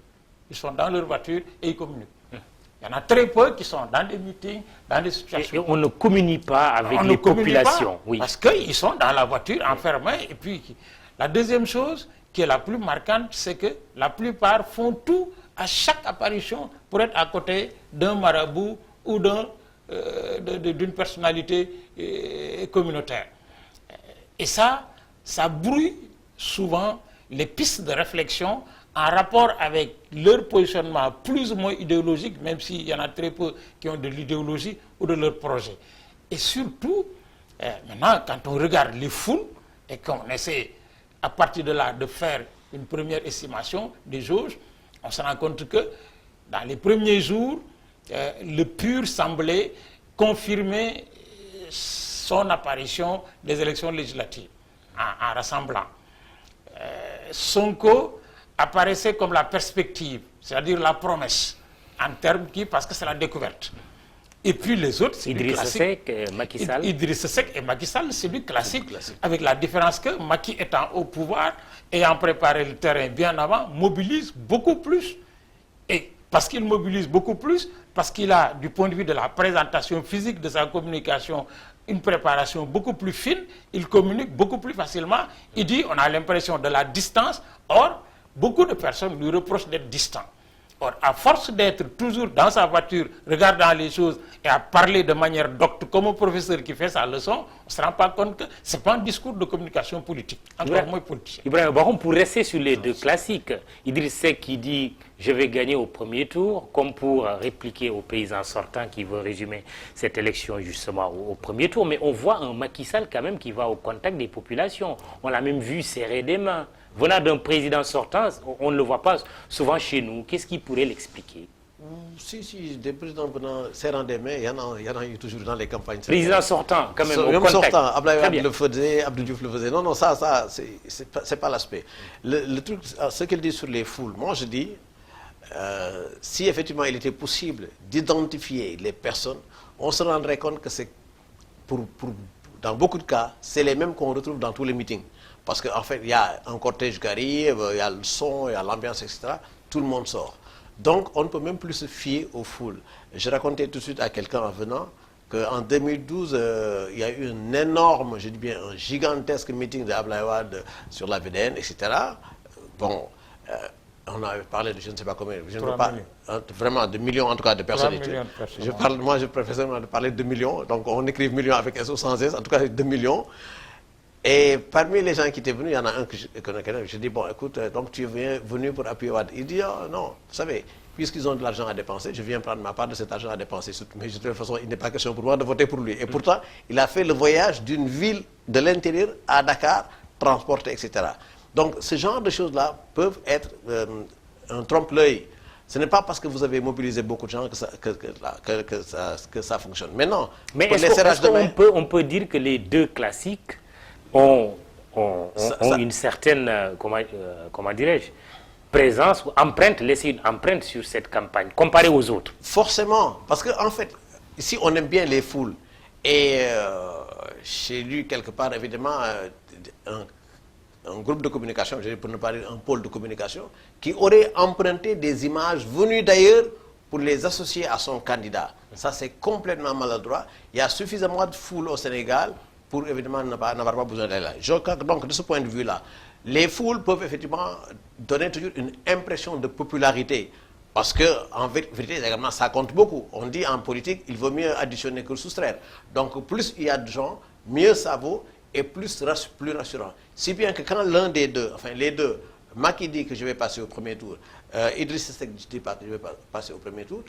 Ils sont dans leur voiture et ils communiquent. Il y en a très peu qui sont dans des meetings, dans des situations. Et on ne communique pas avec les populations. Oui. Parce qu'ils sont dans la voiture enfermés. Et puis, la deuxième chose qui est la plus marquante, c'est que la plupart font tout à chaque apparition pour être à côté d'un marabout ou d'une personnalité communautaire. Et ça brouille souvent les pistes de réflexion en rapport avec leur positionnement plus ou moins idéologique, même s'il y en a très peu qui ont de l'idéologie ou de leur projet. Et surtout, maintenant, quand on regarde les foules et qu'on essaie à partir de là de faire une première estimation des jauges, on se rend compte que dans les premiers jours, le PUR semblait confirmer son apparition des élections législatives en rassemblant. Sonko apparaissait comme la perspective, c'est-à-dire la promesse, en termes parce que c'est la découverte. Et puis les autres, c'est Idriss Seck et Macky Sall. Idriss Seck et Macky Sall, c'est du classique, avec la différence que Macky étant au pouvoir, ayant préparé le terrain bien avant, mobilise beaucoup plus. Et parce qu'il mobilise beaucoup plus, parce qu'il a, du point de vue de la présentation physique de sa communication, une préparation beaucoup plus fine, il communique beaucoup plus facilement. Il dit, on a l'impression de la distance. Or, beaucoup de personnes lui reprochent d'être distant. Or, à force d'être toujours dans sa voiture, regardant les choses et à parler de manière docte, comme un professeur qui fait sa leçon, on ne se rend pas compte que ce n'est pas un discours de communication politique, encore moins politique. Ibrahim Baroum, pour rester sur les deux classiques, Idriss Seck qui dit « je vais gagner au premier tour », comme pour répliquer aux paysans sortants qui veut résumer cette élection justement au premier tour. Mais on voit un Macky Sall quand même qui va au contact des populations. On l'a même vu serrer des mains. Venant d'un président sortant, on ne le voit pas souvent chez nous. Qu'est-ce qui pourrait l'expliquer? Si, des présidents venant serrant des mains, il y en a eu toujours dans les campagnes. Président sortant, quand même, au même contact. Sortant, Abdoulaye Wade le faisait, Abdou Diouf le faisait. Non, ça c'est pas l'aspect. Le truc, ce qu'elle dit sur les foules, moi je dis, si effectivement il était possible d'identifier les personnes, on se rendrait compte que c'est, dans beaucoup de cas, c'est les mêmes qu'on retrouve dans tous les meetings. Parce qu'en fait, il y a un cortège qui arrive, il y a le son, il y a l'ambiance, etc. Tout le monde sort. Donc, on ne peut même plus se fier aux foules. Je racontais tout de suite à quelqu'un en venant qu'en 2012, il y a eu un énorme, je dis bien un gigantesque meeting de Abdoulaye Wade sur la VDN, etc. Bon, On a parlé de je ne sais pas combien, je ne veux 3 pas, millions. vraiment de millions en tout cas de 3 personnalités. millions de personnes. Je parle, moi je préfère de parler de millions, donc on écrit millions avec S ou sans S, en tout cas 2 millions. Et parmi les gens qui étaient venus, il y en a un que je connais. Je dis, bon, écoute, donc tu es venu pour appuyer Wade. Il dit, oh, non, vous savez, puisqu'ils ont de l'argent à dépenser, je viens prendre ma part de cet argent à dépenser. Mais de toute façon, il n'est pas question pour moi de voter pour lui. Et pourtant, il a fait le voyage d'une ville de l'intérieur à Dakar, transporté, etc. Donc, ce genre de choses-là peuvent être un trompe-l'œil. Ce n'est pas parce que vous avez mobilisé beaucoup de gens que ça fonctionne. Mais non. Mais est-ce qu'on peut dire que les deux classiques ont une certaine, comment dirais-je, présence, laisser une empreinte sur cette campagne, comparée aux autres? Forcément, parce qu'en fait, ici on aime bien les foules. Et j'ai lu quelque part, évidemment, un groupe de communication, pour ne pas dire un pôle de communication, qui aurait emprunté des images venues d'ailleurs pour les associer à son candidat. Ça, c'est complètement maladroit. Il y a suffisamment de foule au Sénégal pour évidemment n'avoir pas besoin d'aller là. Je crois que donc de ce point de vue-là, les foules peuvent effectivement donner toujours une impression de popularité. Parce qu'en vérité, également, ça compte beaucoup. On dit en politique, il vaut mieux additionner que soustraire. Donc plus il y a de gens, mieux ça vaut et plus rassurant. Si bien que quand l'un des deux, enfin les deux, Macky dit que je vais passer au premier tour, Idriss Seck dit pas que je vais passer au premier tour,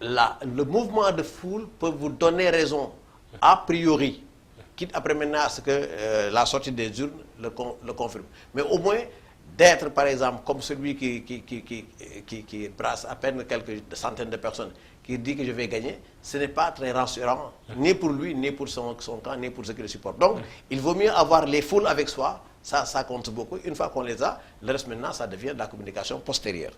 le mouvement de foule peut vous donner raison, a priori, quitte après maintenant à ce que la sortie des urnes le confirme. Mais au moins, d'être par exemple comme celui qui brasse à peine quelques centaines de personnes, qui dit que je vais gagner, ce n'est pas très rassurant, ni pour lui, ni pour son camp, ni pour ceux qui le supportent. Donc, il vaut mieux avoir les foules avec soi, ça compte beaucoup. Une fois qu'on les a, le reste maintenant, ça devient de la communication postérieure.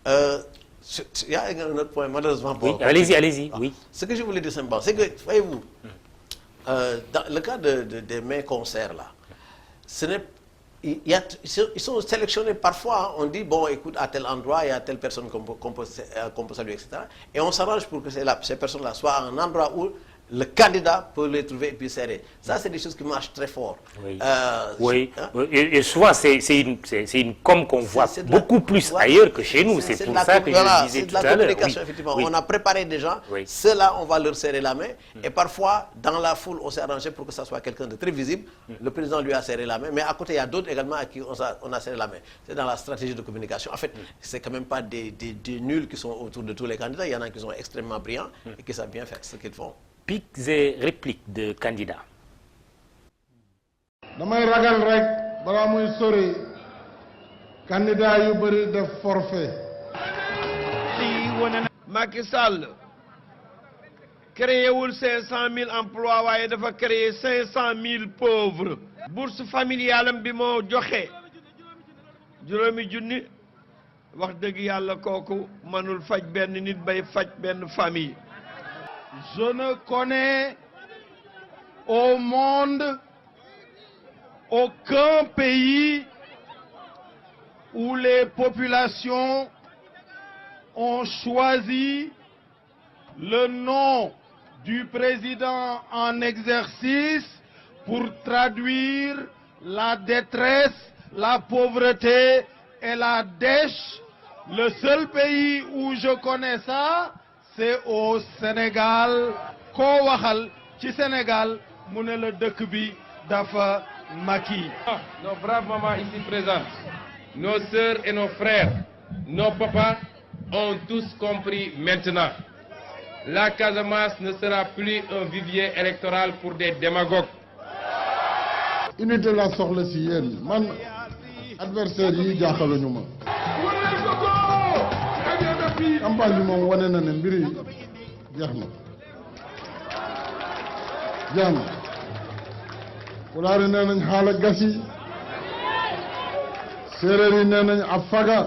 Il y a un autre point, malheureusement. Oui, allez-y, oui. Ce que je voulais dire simplement, c'est que, voyez-vous, dans le cas des mes concerts là, ils sont sélectionnés parfois, on dit, bon, écoute, à tel endroit, il y a telle personne qu'on peut saluer, etc. Et on s'arrange pour que ces personnes-là soient à un endroit où le candidat peut les trouver et puis serrer. Ça, c'est des choses qui marchent très fort. Oui, oui. Et souvent, c'est une com qu'on voit beaucoup plus ailleurs que chez nous. C'est pour ça que je disais tout à l'heure. C'est de la communication, effectivement. On a préparé des gens, ceux-là, on va leur serrer la main. Et parfois, dans la foule, on s'est arrangé pour que ça soit quelqu'un de très visible. Le président lui a serré la main. Mais à côté, il y a d'autres également à qui on a serré la main. C'est dans la stratégie de communication. En fait, c'est quand même pas des nuls qui sont autour de tous les candidats. Il y en a qui sont extrêmement brillants et qui savent bien faire ce qu'ils font. Pics et répliques de candidats. damay ragal rek balaa muy sori candidat yu bëri def forfait. Macky Sall créé wul 500 000 emplois waaye dafa créé 500 000 pauvres. bourse familiale am bi moo joxe juróomi junni wax dëgg yàlla kooku mënul faj benn nit bay faj benn famille. Je ne connais au monde aucun pays où les populations ont choisi le nom du président en exercice pour traduire la détresse, la pauvreté et la dèche. Le seul pays où je connais ça, c'est au Sénégal. Koo waxal ci Sénégal mu ne la dëkk bi dafa Macky. Nos braves mamans ici présentes, nos sœurs et nos frères, nos papas ont tous compris maintenant. La Casamance ne sera plus un vivier électoral pour des démagogues. unité la soxla si yéen man adversaire yi jaaxaluñu ma. campagne bi moom wane na ne mbir yi jeex na pulaar yi nee nañ xaala gasi séeréer yi nee nañ ab faga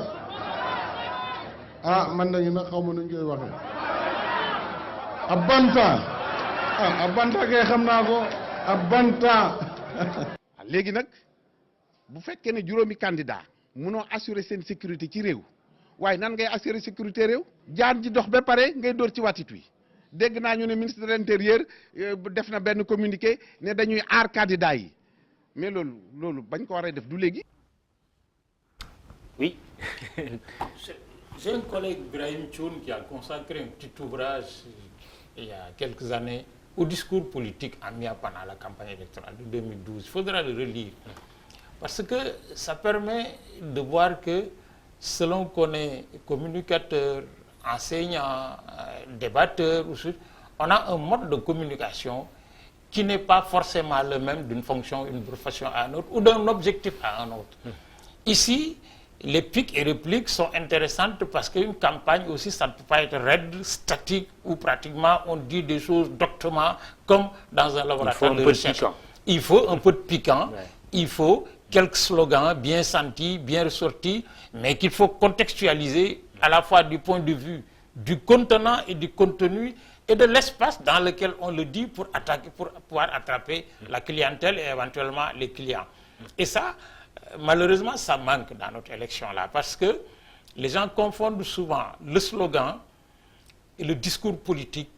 man nañu nag xaw ma nuñ koy waxee ab banta ab banta kay xam naa ko ab banta. léegi nag bu fekkee ne juróomi candidat munoo assurer seen sécurité ci réew waaye nan ngay assurer sécurité réew jaan ji dox ba pare ngay dóor ci watit wi dégg naa ñu ne ministre de l'intérieur def na benn communiqué ne dañuy aar candidat yi mais loolu bañ ko waree def du léegi. Oui. J'ai un collègue, Brahim Tchoun, qui a consacré un petit ouvrage il y a quelques années au discours politique amiable pendant la campagne électorale de 2012. Il faudra le relire. Parce que ça permet de voir que selon qu'on est communicateur, enseignant, débatteur, on a un mode de communication qui n'est pas forcément le même d'une fonction, une profession à une autre, ou d'un objectif à un autre. Ici, les pics et répliques sont intéressantes parce qu'une campagne aussi, ça ne peut pas être raide, statique, où pratiquement on dit des choses doctement, comme dans un laboratoire de recherche. Il faut un peu de piquant, il faut quelques slogans bien sentis, bien ressortis, mais qu'il faut contextualiser à la fois du point de vue du contenant et du contenu et de l'espace dans lequel on le dit pour pouvoir attraper la clientèle et éventuellement les clients. Et ça, malheureusement, ça manque dans notre élection-là, parce que les gens confondent souvent le slogan et le discours politique,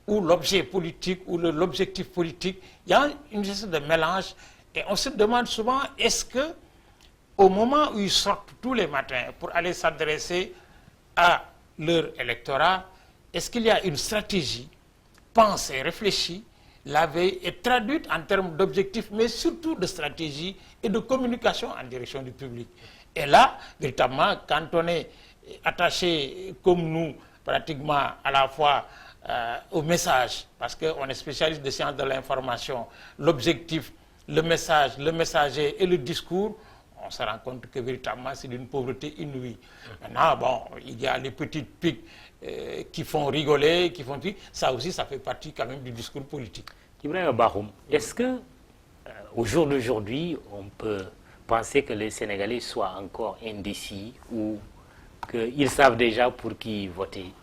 ou l'objet politique, ou l'objectif politique. Il y a une espèce de mélange, et on se demande souvent, est-ce que, au moment où ils sortent tous les matins pour aller s'adresser à leur électorat, est-ce qu'il y a une stratégie pensée, réfléchie, la veille et traduite en termes d'objectifs, mais surtout de stratégie et de communication en direction du public. Et là, véritablement, quand on est attaché, comme nous, pratiquement à la fois au message, parce qu'on est spécialiste des sciences de l'information, l'objectif, le message, le messager et le discours, on se rend compte que véritablement c'est d'une pauvreté inouïe. Maintenant, bon, il y a les petites piques qui font rigoler, qui font tout. Ça aussi, ça fait partie quand même du discours politique. Ibrahim Bahoum, est-ce que au jour d'aujourd'hui, on peut penser que les Sénégalais soient encore indécis ou qu'ils savent déjà pour qui voter?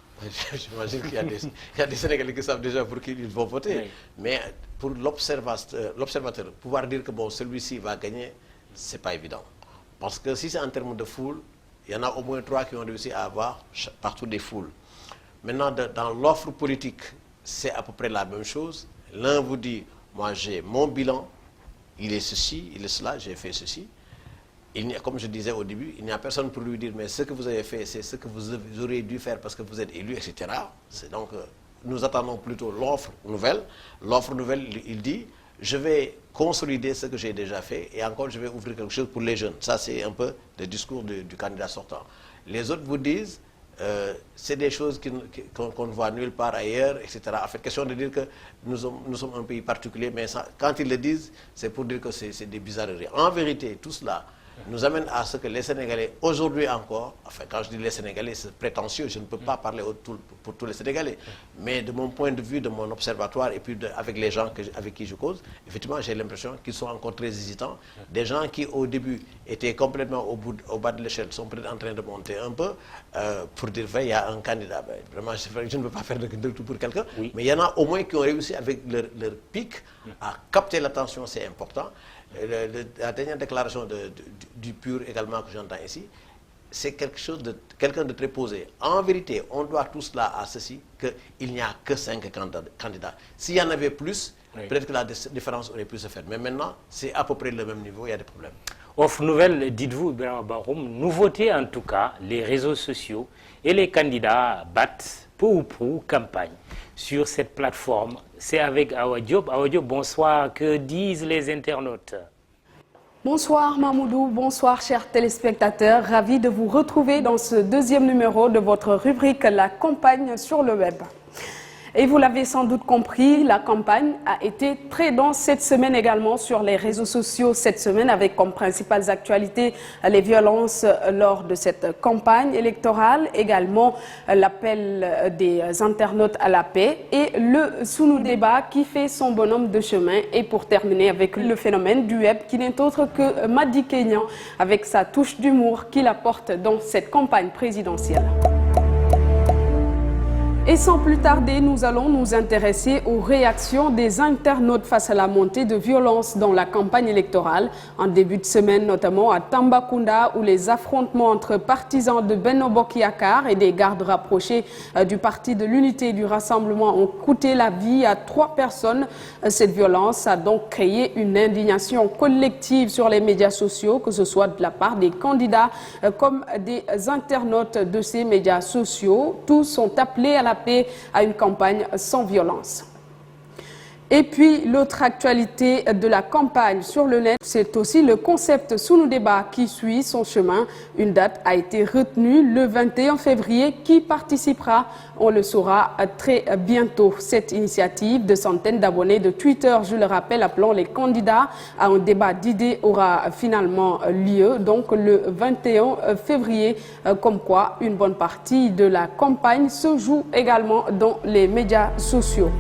J'imagine qu'il y a des Sénégalais qui savent déjà pour qui ils vont voter. Oui. Mais pour l'observateur, pouvoir dire que bon, celui-ci va gagner, c'est pas évident. Parce que si c'est en termes de foule, il y en a au moins 3 qui ont réussi à avoir partout des foules. Maintenant, dans l'offre politique, c'est à peu près la même chose. L'un vous dit, moi j'ai mon bilan, il est ceci, il est cela, j'ai fait ceci. Comme je disais au début, il n'y a personne pour lui dire, mais ce que vous avez fait, c'est ce que vous auriez dû faire parce que vous êtes élu, etc. Donc, nous attendons plutôt l'offre nouvelle. L'offre nouvelle, il dit, je vais consolider ce que j'ai déjà fait et encore je vais ouvrir quelque chose pour les jeunes. Ça, c'est un peu le discours du candidat sortant. Les autres vous disent, c'est des choses qu'on ne voit nulle part ailleurs, etc. En fait, question de dire que nous sommes un pays particulier, mais ça, quand ils le disent, c'est pour dire que c'est des bizarreries. En vérité, tout cela nous amène à ce que les Sénégalais, aujourd'hui encore, enfin quand je dis les Sénégalais, c'est prétentieux, je ne peux pas parler pour tous les Sénégalais, mais de mon point de vue, de mon observatoire, et puis avec les gens avec qui je cause, effectivement j'ai l'impression qu'ils sont encore très hésitants. Des gens qui au début étaient complètement au bas de l'échelle sont peut-être en train de monter un peu, pour dire, il y a un candidat, vraiment je ne peux pas faire de tout pour quelqu'un, oui. Mais il y en a au moins qui ont réussi avec leur pic à capter l'attention, c'est important. La dernière déclaration du PUR également que j'entends ici, c'est quelqu'un de très posé. En vérité, on doit tout cela à ceci, qu'il n'y a que 5 candidats. S'il y en avait plus, oui, peut-être que la différence aurait pu se faire. Mais maintenant, c'est à peu près le même niveau, il y a des problèmes. Offre nouvelle, dites-vous, Ibrahim Bahoum, nouveauté en tout cas, les réseaux sociaux et les candidats battent peu ou prou campagne sur cette plateforme. C'est avec Awa Diop. Awa Diop, bonsoir. Que disent les internautes? Bonsoir Mamoudou, bonsoir chers téléspectateurs. Ravi de vous retrouver dans ce deuxième numéro de votre rubrique La campagne sur le web. Et vous l'avez sans doute compris, la campagne a été très dense cette semaine également sur les réseaux sociaux cette semaine avec comme principales actualités les violences lors de cette campagne électorale, également l'appel des internautes à la paix et le sous-nous débat qui fait son bonhomme de chemin. Et pour terminer avec le phénomène du web qui n'est autre que Madi Kenyan avec sa touche d'humour qu'il apporte dans cette campagne présidentielle. Et sans plus tarder, nous allons nous intéresser aux réactions des internautes face à la montée de violence dans la campagne électorale. En début de semaine, notamment à Tambacounda, où les affrontements entre partisans de Benno Bokk Yakaar et des gardes rapprochés du Parti de l'Unité et du Rassemblement ont coûté la vie à 3 personnes. Cette violence a donc créé une indignation collective sur les médias sociaux, que ce soit de la part des candidats comme des internautes de ces médias sociaux. Tous sont appelés à la paix, à une campagne sans violence. Et puis, l'autre actualité de la campagne sur le net, c'est aussi le concept Sunu Débat qui suit son chemin. Une date a été retenue le 21 février. Qui participera? On le saura très bientôt. Cette initiative de centaines d'abonnés de Twitter, je le rappelle, appelant les candidats à un débat d'idées aura finalement lieu. Donc le 21 février, comme quoi une bonne partie de la campagne se joue également dans les médias sociaux.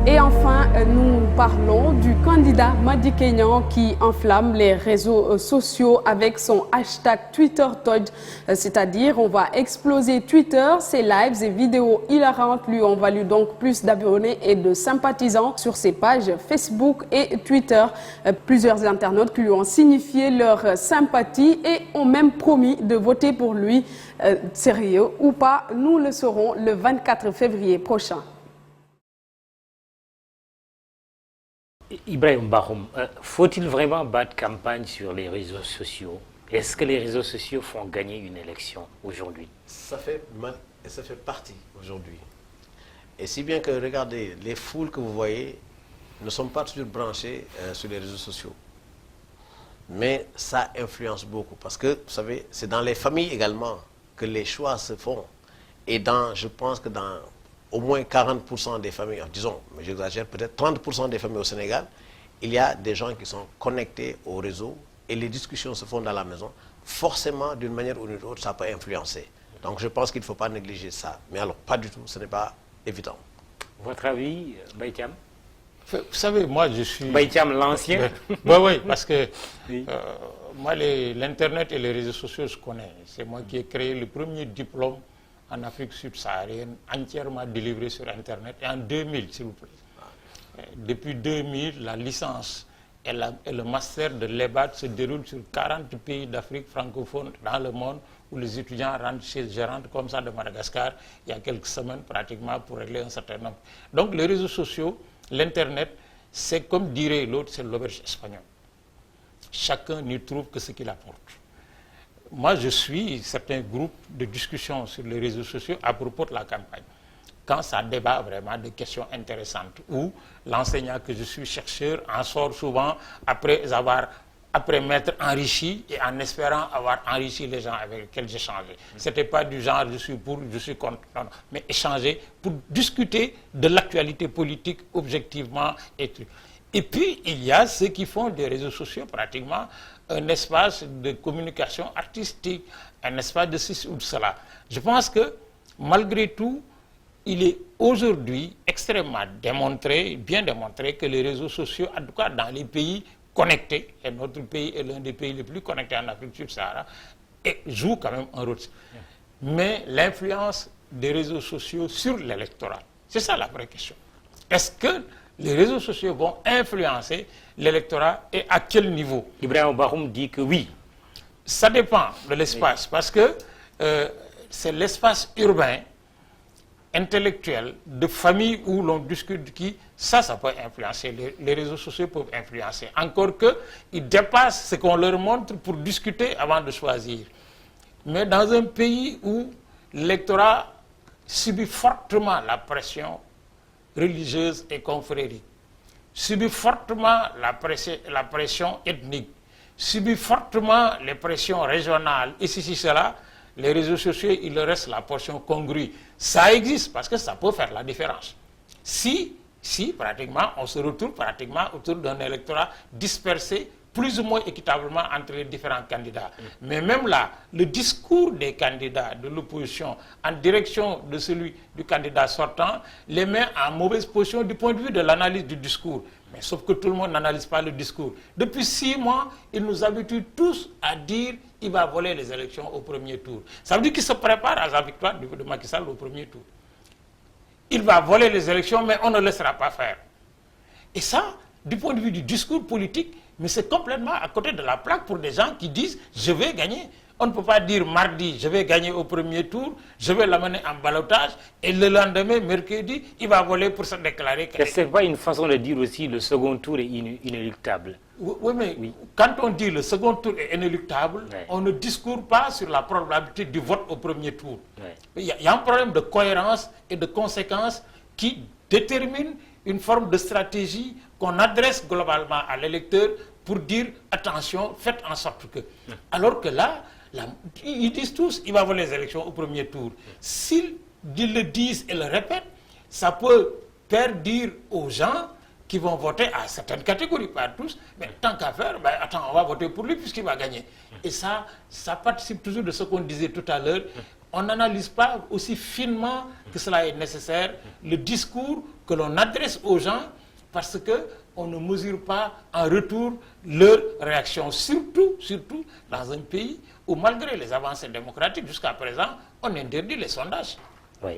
Et enfin, nous parlons du candidat Madi Kenya qui enflamme les réseaux sociaux avec son hashtag TwitterTouch, c'est-à-dire on va exploser Twitter. Ses lives et vidéos hilarantes lui ont valu donc plus d'abonnés et de sympathisants sur ses pages Facebook et Twitter. Plusieurs internautes lui ont signifié leur sympathie et ont même promis de voter pour lui. Sérieux ou pas, nous le saurons le 24 février prochain. Ibrahim Bahoum, faut-il vraiment battre campagne sur les réseaux sociaux? Est-ce que les réseaux sociaux font gagner une élection aujourd'hui? Ça fait mal et ça fait partie aujourd'hui. Et si bien que, regardez, les foules que vous voyez ne sont pas toujours branchées sur les réseaux sociaux. Mais ça influence beaucoup parce que, vous savez, c'est dans les familles également que les choix se font. Et je pense que dans au moins 40% des familles, disons, mais j'exagère, peut-être 30% des familles au Sénégal, il y a des gens qui sont connectés au réseau et les discussions se font dans la maison. Forcément, d'une manière ou d'une autre, ça peut influencer. Donc je pense qu'il ne faut pas négliger ça. Mais alors, pas du tout, ce n'est pas évident. Votre avis, Baïtiam? Vous savez, moi je suis... Baïtiam l'ancien? Oui, parce que oui. Moi, l'Internet et les réseaux sociaux, je connais. C'est moi qui ai créé le premier diplôme en Afrique subsaharienne, entièrement délivré sur Internet, et en 2000, s'il vous plaît. Depuis 2000, la licence et le master de l'EBAD se déroulent sur 40 pays d'Afrique francophone dans le monde, où les étudiants rentrent chez gérants comme ça de Madagascar, il y a quelques semaines pratiquement, pour régler un certain nombre. Donc les réseaux sociaux, l'Internet, c'est comme dirait l'autre, c'est l'auberge espagnole. Chacun n'y trouve que ce qu'il apporte. Moi, je suis certains groupes de discussion sur les réseaux sociaux à propos de la campagne. Quand ça débat vraiment de questions intéressantes, où l'enseignant que je suis, chercheur, en sort souvent après m'être enrichi et en espérant avoir enrichi les gens avec lesquels j'ai changé. Ce n'était pas du genre je suis pour, je suis contre, non, mais échanger pour discuter de l'actualité politique objectivement et tout. Et puis, il y a ceux qui font des réseaux sociaux pratiquement un espace de communication artistique, un espace de ceci ou de cela. Je pense que, malgré tout, il est aujourd'hui extrêmement démontré, bien démontré, que les réseaux sociaux, en tout cas dans les pays connectés, et notre pays est l'un des pays les plus connectés en Afrique subsaharienne, joue quand même un rôle. Mais l'influence des réseaux sociaux sur l'électorat, c'est ça la vraie question. Est-ce que les réseaux sociaux vont influencer l'électorat et à quel niveau? Ibrahim Bahoum dit que oui. Ça dépend de l'espace, parce que c'est l'espace urbain, intellectuel, de famille où l'on discute qui, ça peut influencer. Les réseaux sociaux peuvent influencer. Encore qu'ils dépassent ce qu'on leur montre pour discuter avant de choisir. Mais dans un pays où l'électorat subit fortement la pression religieuse et confrérique, subit fortement la pression ethnique, subit fortement les pressions régionales, et si cela, les réseaux sociaux, il leur reste la portion congrue. Ça existe parce que ça peut faire la différence. Si pratiquement, on se retrouve pratiquement autour d'un électorat dispersé, plus ou moins équitablement entre les différents candidats. Mais même là, le discours des candidats de l'opposition en direction de celui du candidat sortant les met en mauvaise position du point de vue de l'analyse du discours. Mais sauf que tout le monde n'analyse pas le discours. Depuis 6 mois, il nous habitue tous à dire qu'il va voler les élections au premier tour. Ça veut dire qu'il se prépare à la victoire de Macky Sall au premier tour. Il va voler les élections, mais on ne le laissera pas faire. Et ça, du point de vue du discours politique, mais c'est complètement à côté de la plaque pour des gens qui disent « je vais gagner ». On ne peut pas dire mardi, je vais gagner au premier tour, je vais l'amener en ballottage, et le lendemain, mercredi, il va voler pour se déclarer. Ce n'est pas une façon de dire aussi le second tour est inéluctable. Oui, mais quand on dit le second tour est inéluctable, on ne discourt pas sur la probabilité du vote au premier tour. Il y a un problème de cohérence et de conséquence qui détermine une forme de stratégie qu'on adresse globalement à l'électeur pour dire attention, faites en sorte que. Alors que là, ils disent tous, il va voler les élections au premier tour. S'ils le disent et le répètent, ça peut faire dire aux gens qui vont voter à certaines catégories, pas à tous, mais tant qu'à faire, ben, attends, on va voter pour lui puisqu'il va gagner. Et ça participe toujours de ce qu'on disait tout à l'heure. On n'analyse pas aussi finement que cela est nécessaire le discours que l'on adresse aux gens parce qu'on ne mesure pas en retour leur réaction. Surtout dans un pays où, malgré les avancées démocratiques, jusqu'à présent, on interdit les sondages. Oui.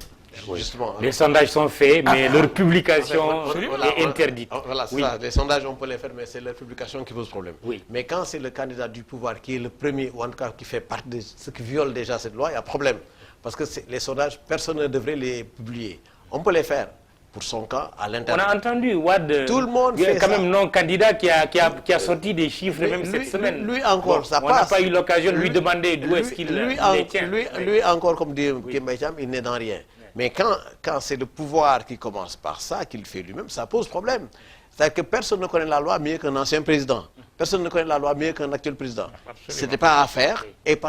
Justement, les sondages sont faits, mais leur publication est interdite. Voilà, c'est ça. Les sondages, on peut les faire, mais c'est leur publication qui pose problème. Mais quand c'est le candidat du pouvoir qui est le premier, ou en tout cas qui fait partie de ceux qui violent déjà cette loi, il y a problème. Parce que les sondages, personne ne devrait les publier. On peut les faire. Pour son cas, à l'intérieur. On a entendu Wad, tout le monde fait quand ça. même non-candidat qui a sorti des chiffres même cette semaine. Lui encore, ça on passe. On n'a pas eu l'occasion de lui demander d'où est-ce qu'il les tient. Lui encore, comme dit Kemba Thiam, il n'est dans rien. Mais quand c'est le pouvoir qui commence par ça, qu'il fait lui-même, ça pose problème. C'est-à-dire que personne ne connaît la loi mieux qu'un ancien président. Personne ne connaît la loi mieux qu'un actuel président. Ce n'était pas à faire, et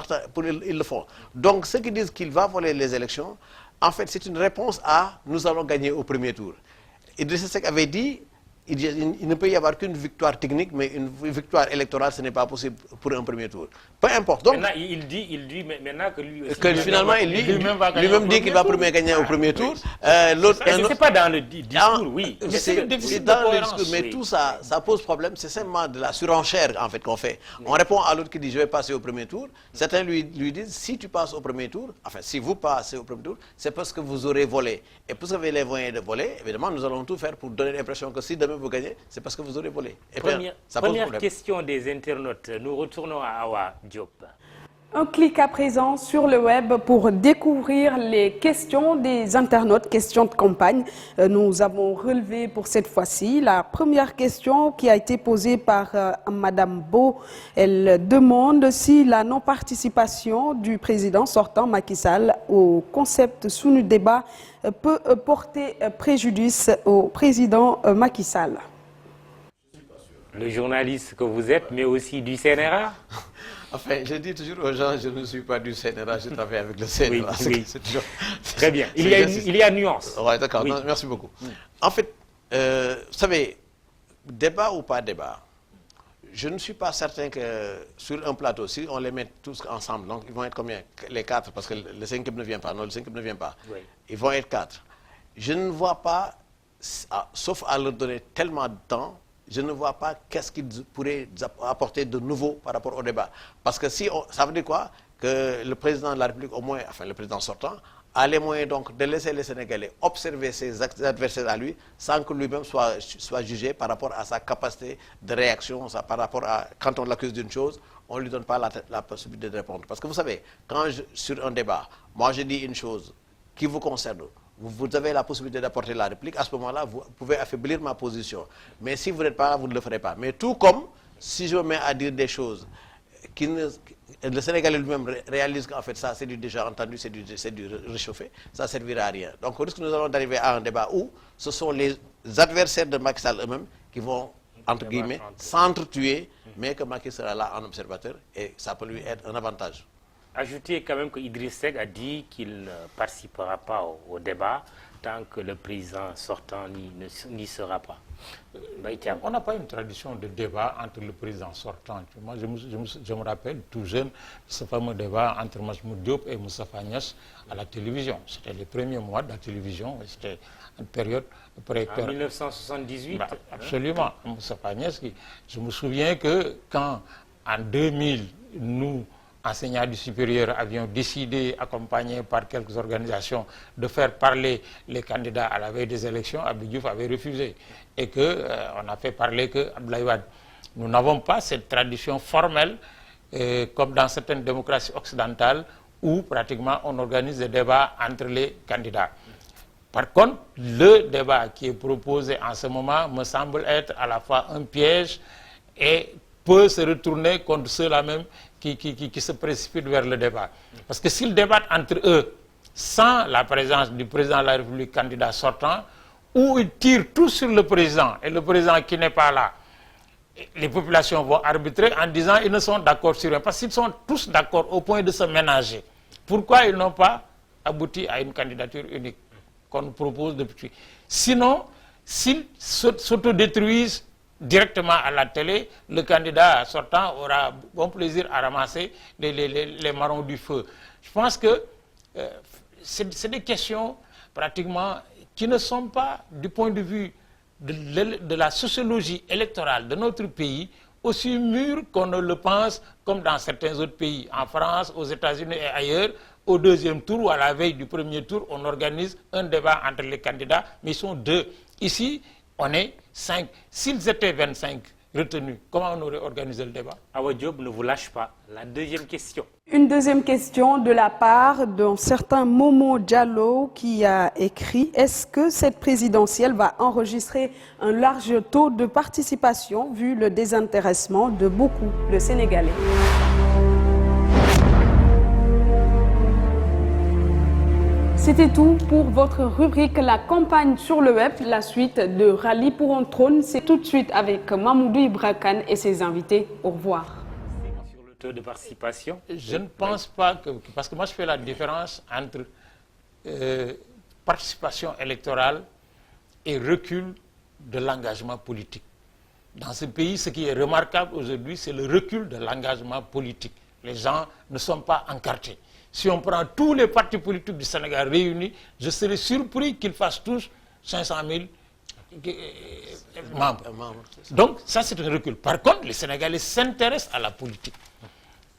ils le font. Donc, ceux qui disent qu'il va voler les élections, en fait, c'est une réponse à « nous allons gagner au premier tour ». Idrissa Seck avait dit il ne peut y avoir qu'une victoire technique, mais une victoire électorale, ce n'est pas possible pour un premier tour. Peu importe. Donc, maintenant, il dit maintenant que lui aussi... Que finalement, lui-même dit qu'il va gagner au premier tour. C'est pas dans le discours, oui. C'est dans le discours, mais tout ça, ça pose problème. C'est simplement de la surenchère, en fait, qu'on fait. On répond à l'autre qui dit, je vais passer au premier tour. Certains lui disent, si tu passes au premier tour, enfin, si vous passez au premier tour, c'est parce que vous aurez volé. Et puisque vous avez les moyens de voler, évidemment, nous allons tout faire pour donner l'impression que si demain vous gagnez, c'est parce que vous aurez volé. Et première question des internautes. Nous retournons à Awa Diop. Un clic à présent sur le web pour découvrir les questions des internautes, questions de campagne. Nous avons relevé pour cette fois-ci la première question qui a été posée par Madame Beau. Elle demande si la non-participation du président sortant Macky Sall au concept sous débat peut porter préjudice au président Macky Sall. Le journaliste que vous êtes, mais aussi du CNRA. Enfin, je dis toujours aux gens, je ne suis pas du CNRA, je travaille avec le CNRA. Oui. Très bien. Il y a nuance. Oui, d'accord. Oui. Merci beaucoup. En fait, vous savez, débat ou pas débat, je ne suis pas certain que sur un plateau, si on les met tous ensemble, donc ils vont être combien? Les 4, parce que le 5e ne vient pas. Non, le 5e ne vient pas. Oui. Ils vont être 4. Je ne vois pas, sauf à leur donner tellement de temps, je ne vois pas qu'est-ce qu'ils pourraient apporter de nouveau par rapport au débat. Parce que ça veut dire quoi? Que le président de la République, au moins, enfin le président sortant, a les moyens donc de laisser les Sénégalais observer ses adversaires à lui sans que lui-même soit jugé par rapport à sa capacité de réaction, par rapport à quand on l'accuse d'une chose, on ne lui donne pas la possibilité de répondre. Parce que vous savez, sur un débat, moi je dis une chose qui vous concerne, vous avez la possibilité d'apporter la réplique, à ce moment-là, vous pouvez affaiblir ma position. Mais si vous n'êtes pas là, vous ne le ferez pas. Mais tout comme, si je me mets à dire des choses, le Sénégalais lui-même réalise qu'en fait, ça, c'est du déjà entendu, c'est du réchauffé, ça ne servira à rien. Donc, au risque que nous allons arriver à un débat où ce sont les adversaires de Macky Sall eux-mêmes qui vont, entre guillemets, s'entretuer, mais que Macky sera là en observateur, et ça peut lui être un avantage. Ajoutez quand même que Idriss Seck a dit qu'il ne participera pas au débat tant que le président sortant n'y sera pas. On n'a pas une tradition de débat entre le président sortant. Moi, je me rappelle tout jeune ce fameux débat entre Majmoud Diop et Moustapha Niasse à la télévision. C'était les premiers mois de la télévision. C'était une période... En 1978 absolument. Moustapha Niasse, je me souviens que quand, en 2000, nous, enseignants du supérieur, avions décidé, accompagnés par quelques organisations, de faire parler les candidats à la veille des élections, Abdou Diouf avait refusé. Et qu'on a fait parler que Abdoulaye Wade. Nous n'avons pas cette tradition formelle, comme dans certaines démocraties occidentales, où pratiquement on organise des débats entre les candidats. Par contre, le débat qui est proposé en ce moment me semble être à la fois un piège et peut se retourner contre ceux-là même qui se précipitent vers le débat. Parce que s'ils débattent entre eux sans la présence du président de la République candidat sortant, où ils tirent tout sur le président et le président qui n'est pas là, les populations vont arbitrer en disant qu'ils ne sont d'accord sur rien. Parce qu'ils sont tous d'accord au point de se ménager. Pourquoi ils n'ont pas abouti à une candidature unique qu'on nous propose depuis? Sinon, s'ils s'autodétruisent directement à la télé, le candidat sortant aura bon plaisir à ramasser les marrons du feu. Je pense que c'est des questions pratiquement qui ne sont pas, du point de vue de la sociologie électorale de notre pays, aussi mûres qu'on ne le pense, comme dans certains autres pays, en France, aux États-Unis et ailleurs. Au deuxième tour ou à la veille du premier tour, on organise un débat entre les candidats, mais ils sont 2. Ici, on est 5. S'ils étaient 25 retenus, comment on aurait organisé le débat? Awa Diop ne vous lâche pas. La deuxième question. Une deuxième question de la part d'un certain Momo Diallo qui a écrit: est-ce que cette présidentielle va enregistrer un large taux de participation vu le désintéressement de beaucoup de Sénégalais? C'était tout pour votre rubrique La campagne sur le web. La suite de Rallye pour un trône, c'est tout de suite avec Mamoudou Ibra Kane et ses invités. Au revoir. Sur le taux de participation? Je ne pense pas que... Parce que moi, je fais la différence entre participation électorale et recul de l'engagement politique. Dans ce pays, ce qui est remarquable aujourd'hui, c'est le recul de l'engagement politique. Les gens ne sont pas encartés. Si on prend tous les partis politiques du Sénégal réunis, je serais surpris qu'ils fassent tous 500 000 membres. Donc, ça, c'est un recul. Par contre, les Sénégalais s'intéressent à la politique.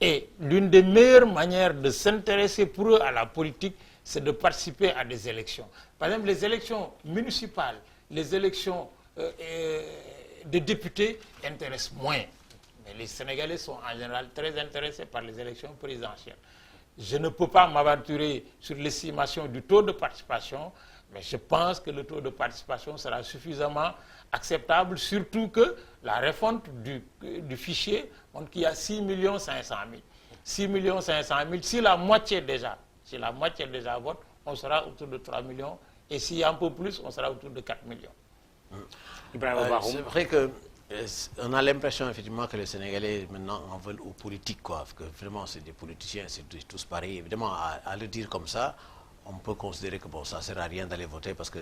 Et l'une des meilleures manières de s'intéresser pour eux à la politique, c'est de participer à des élections. Par exemple, les élections municipales, les élections de députés intéressent moins. Mais les Sénégalais sont en général très intéressés par les élections présidentielles. Je ne peux pas m'aventurer sur l'estimation du taux de participation, mais je pense que le taux de participation sera suffisamment acceptable, surtout que la refonte du fichier montre qu'il y a 6 500 000. 6 500 000, si la moitié déjà vote, on sera autour de 3 millions, et s'il y a un peu plus, on sera autour de 4 millions. C'est vrai que on a l'impression effectivement que les Sénégalais maintenant en veulent aux politiques, quoi, que vraiment c'est des politiciens, c'est tous pareils. Évidemment, à le dire comme ça, on peut considérer que bon, ça ne sert à rien d'aller voter parce que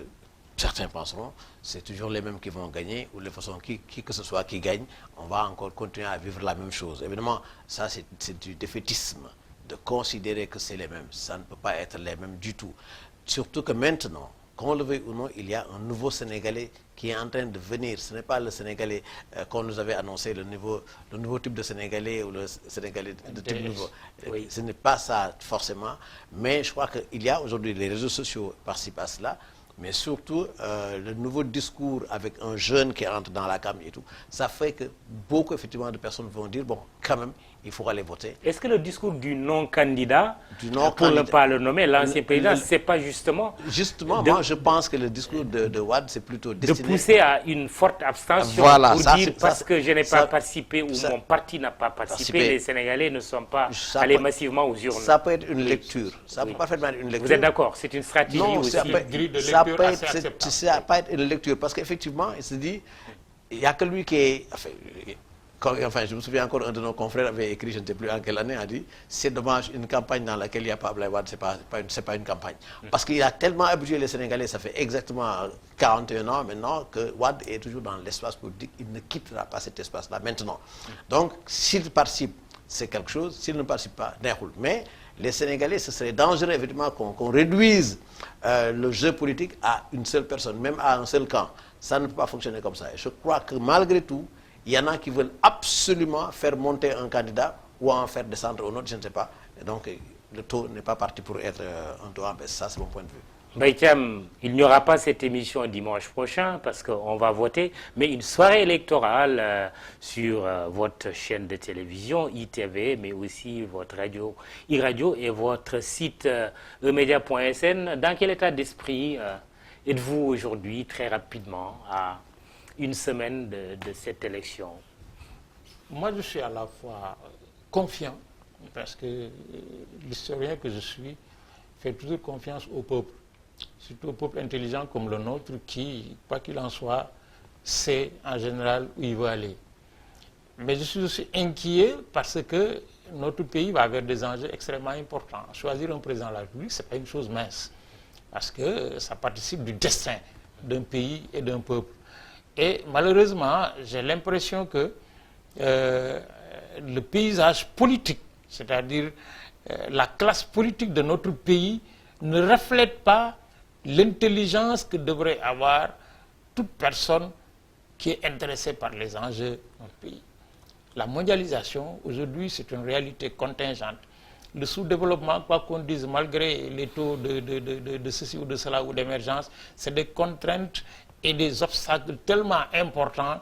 certains penseront c'est toujours les mêmes qui vont gagner, ou de façon qui que ce soit qui gagne, on va encore continuer à vivre la même chose. Évidemment, ça c'est du défaitisme de considérer que c'est les mêmes. Ça ne peut pas être les mêmes du tout. Surtout que maintenant, qu'on le veuille ou non, il y a un nouveau Sénégalais qui est en train de venir. Ce n'est pas le Sénégalais qu'on nous avait annoncé, le nouveau type de Sénégalais ou le Sénégalais de type nouveau. Oui. Ce n'est pas ça forcément, mais je crois qu'il y a aujourd'hui, les réseaux sociaux participent à cela, mais surtout le nouveau discours avec un jeune qui entre dans la campagne et tout, ça fait que beaucoup effectivement de personnes vont dire, bon, quand même, il faut aller voter. Est-ce que le discours du non-candidat, pour ne pas le nommer, l'ancien président, c'est pas justement... Justement, moi je pense que le discours de Wade, c'est plutôt destiné... De pousser à une forte abstention, voilà, pour dire parce que je n'ai pas participé ou mon parti n'a pas participé, les Sénégalais ne sont pas allés massivement aux urnes. Ça peut être une lecture, ça peut parfaitement être une lecture. Vous êtes d'accord, c'est une stratégie aussi. Ça peut être une lecture, parce qu'effectivement, il se dit, il n'y a que lui qui est... Enfin, Enfin, je me souviens encore, un de nos confrères avait écrit, je ne sais plus en quelle année, a dit c'est dommage, une campagne dans laquelle il n'y a pas Abdoulaye Wade, c'est pas une campagne. Parce qu'il a tellement habitué les Sénégalais, ça fait exactement 41 ans maintenant, que Wade est toujours dans l'espace politique, il ne quittera pas cet espace-là maintenant. Donc, s'il participe, c'est quelque chose, s'il ne participe pas, n'importe. Mais les Sénégalais, ce serait dangereux, évidemment, qu'on réduise le jeu politique à une seule personne, même à un seul camp. Ça ne peut pas fonctionner comme ça. Et je crois que malgré tout, il y en a qui veulent absolument faire monter un candidat ou en faire descendre un autre, je ne sais pas. Et donc, le taux n'est pas parti pour être un taux en baisse. Ça, c'est mon point de vue. Mbaye Thiam, il n'y aura pas cette émission dimanche prochain parce qu'on va voter, mais une soirée électorale sur votre chaîne de télévision, ITV, mais aussi votre radio, iRadio et votre site emedia.sn. Dans quel état d'esprit êtes-vous aujourd'hui, très rapidement, à une semaine de cette élection? Moi, je suis à la fois confiant, parce que l'historien que je suis fait toujours confiance au peuple, surtout au peuple intelligent comme le nôtre, qui, quoi qu'il en soit, sait en général où il veut aller. Mais je suis aussi inquiet parce que notre pays va vers des enjeux extrêmement importants. Choisir un président de la République, ce n'est pas une chose mince, parce que ça participe du destin d'un pays et d'un peuple. Et malheureusement, j'ai l'impression que le paysage politique, c'est-à-dire la classe politique de notre pays, ne reflète pas l'intelligence que devrait avoir toute personne qui est intéressée par les enjeux de notre pays. La mondialisation, aujourd'hui, c'est une réalité contingente. Le sous-développement, quoi qu'on dise, malgré les taux de ceci ou de cela ou d'émergence, c'est des contraintes et des obstacles tellement importants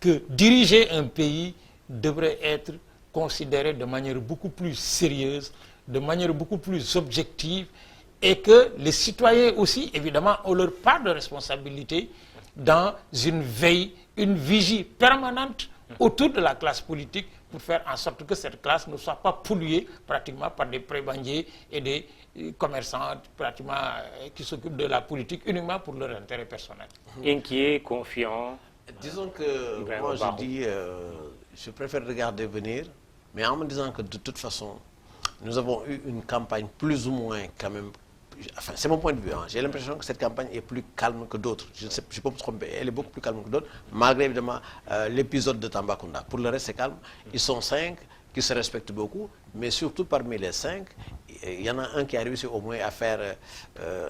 que diriger un pays devrait être considéré de manière beaucoup plus sérieuse, de manière beaucoup plus objective, et que les citoyens aussi, évidemment, ont leur part de responsabilité dans une veille, une vigie permanente autour de la classe politique pour faire en sorte que cette classe ne soit pas polluée pratiquement par des prébendiers et des commerçants pratiquement qui s'occupent de la politique uniquement pour leur intérêt personnel. Inquiet, confiant. Disons que moi je dis, je préfère regarder venir, mais en me disant que de toute façon, nous avons eu une campagne plus ou moins quand même, enfin c'est mon point de vue, hein. J'ai l'impression que cette campagne est plus calme que d'autres. Je peux me tromper, elle est beaucoup plus calme que d'autres, malgré évidemment l'épisode de Tambacounda. Pour le reste c'est calme, ils sont 5 qui se respectent beaucoup, mais surtout parmi les 5, il y en a un qui a réussi au moins à faire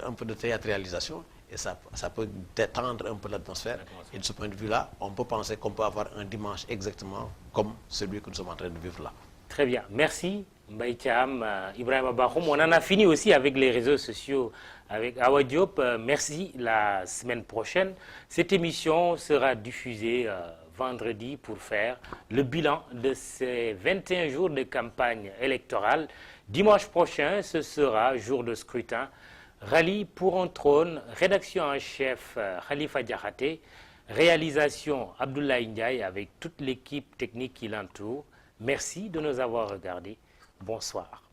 un peu de théâtralisation, et ça peut détendre un peu l'atmosphère. Et de ce point de vue-là, on peut penser qu'on peut avoir un dimanche exactement comme celui que nous sommes en train de vivre là. Très bien, merci Mbaye Thiam, Ibrahima Bakhoum. On en a fini aussi avec les réseaux sociaux, avec Awa Diop. Merci, la semaine prochaine. Cette émission sera diffusée vendredi pour faire le bilan de ces 21 jours de campagne électorale. Dimanche prochain, ce sera jour de scrutin. Rallye pour un trône, rédaction en chef Khalifa Diakhaté, réalisation Abdoulaye Ndiaye avec toute l'équipe technique qui l'entoure. Merci de nous avoir regardés. Bonsoir.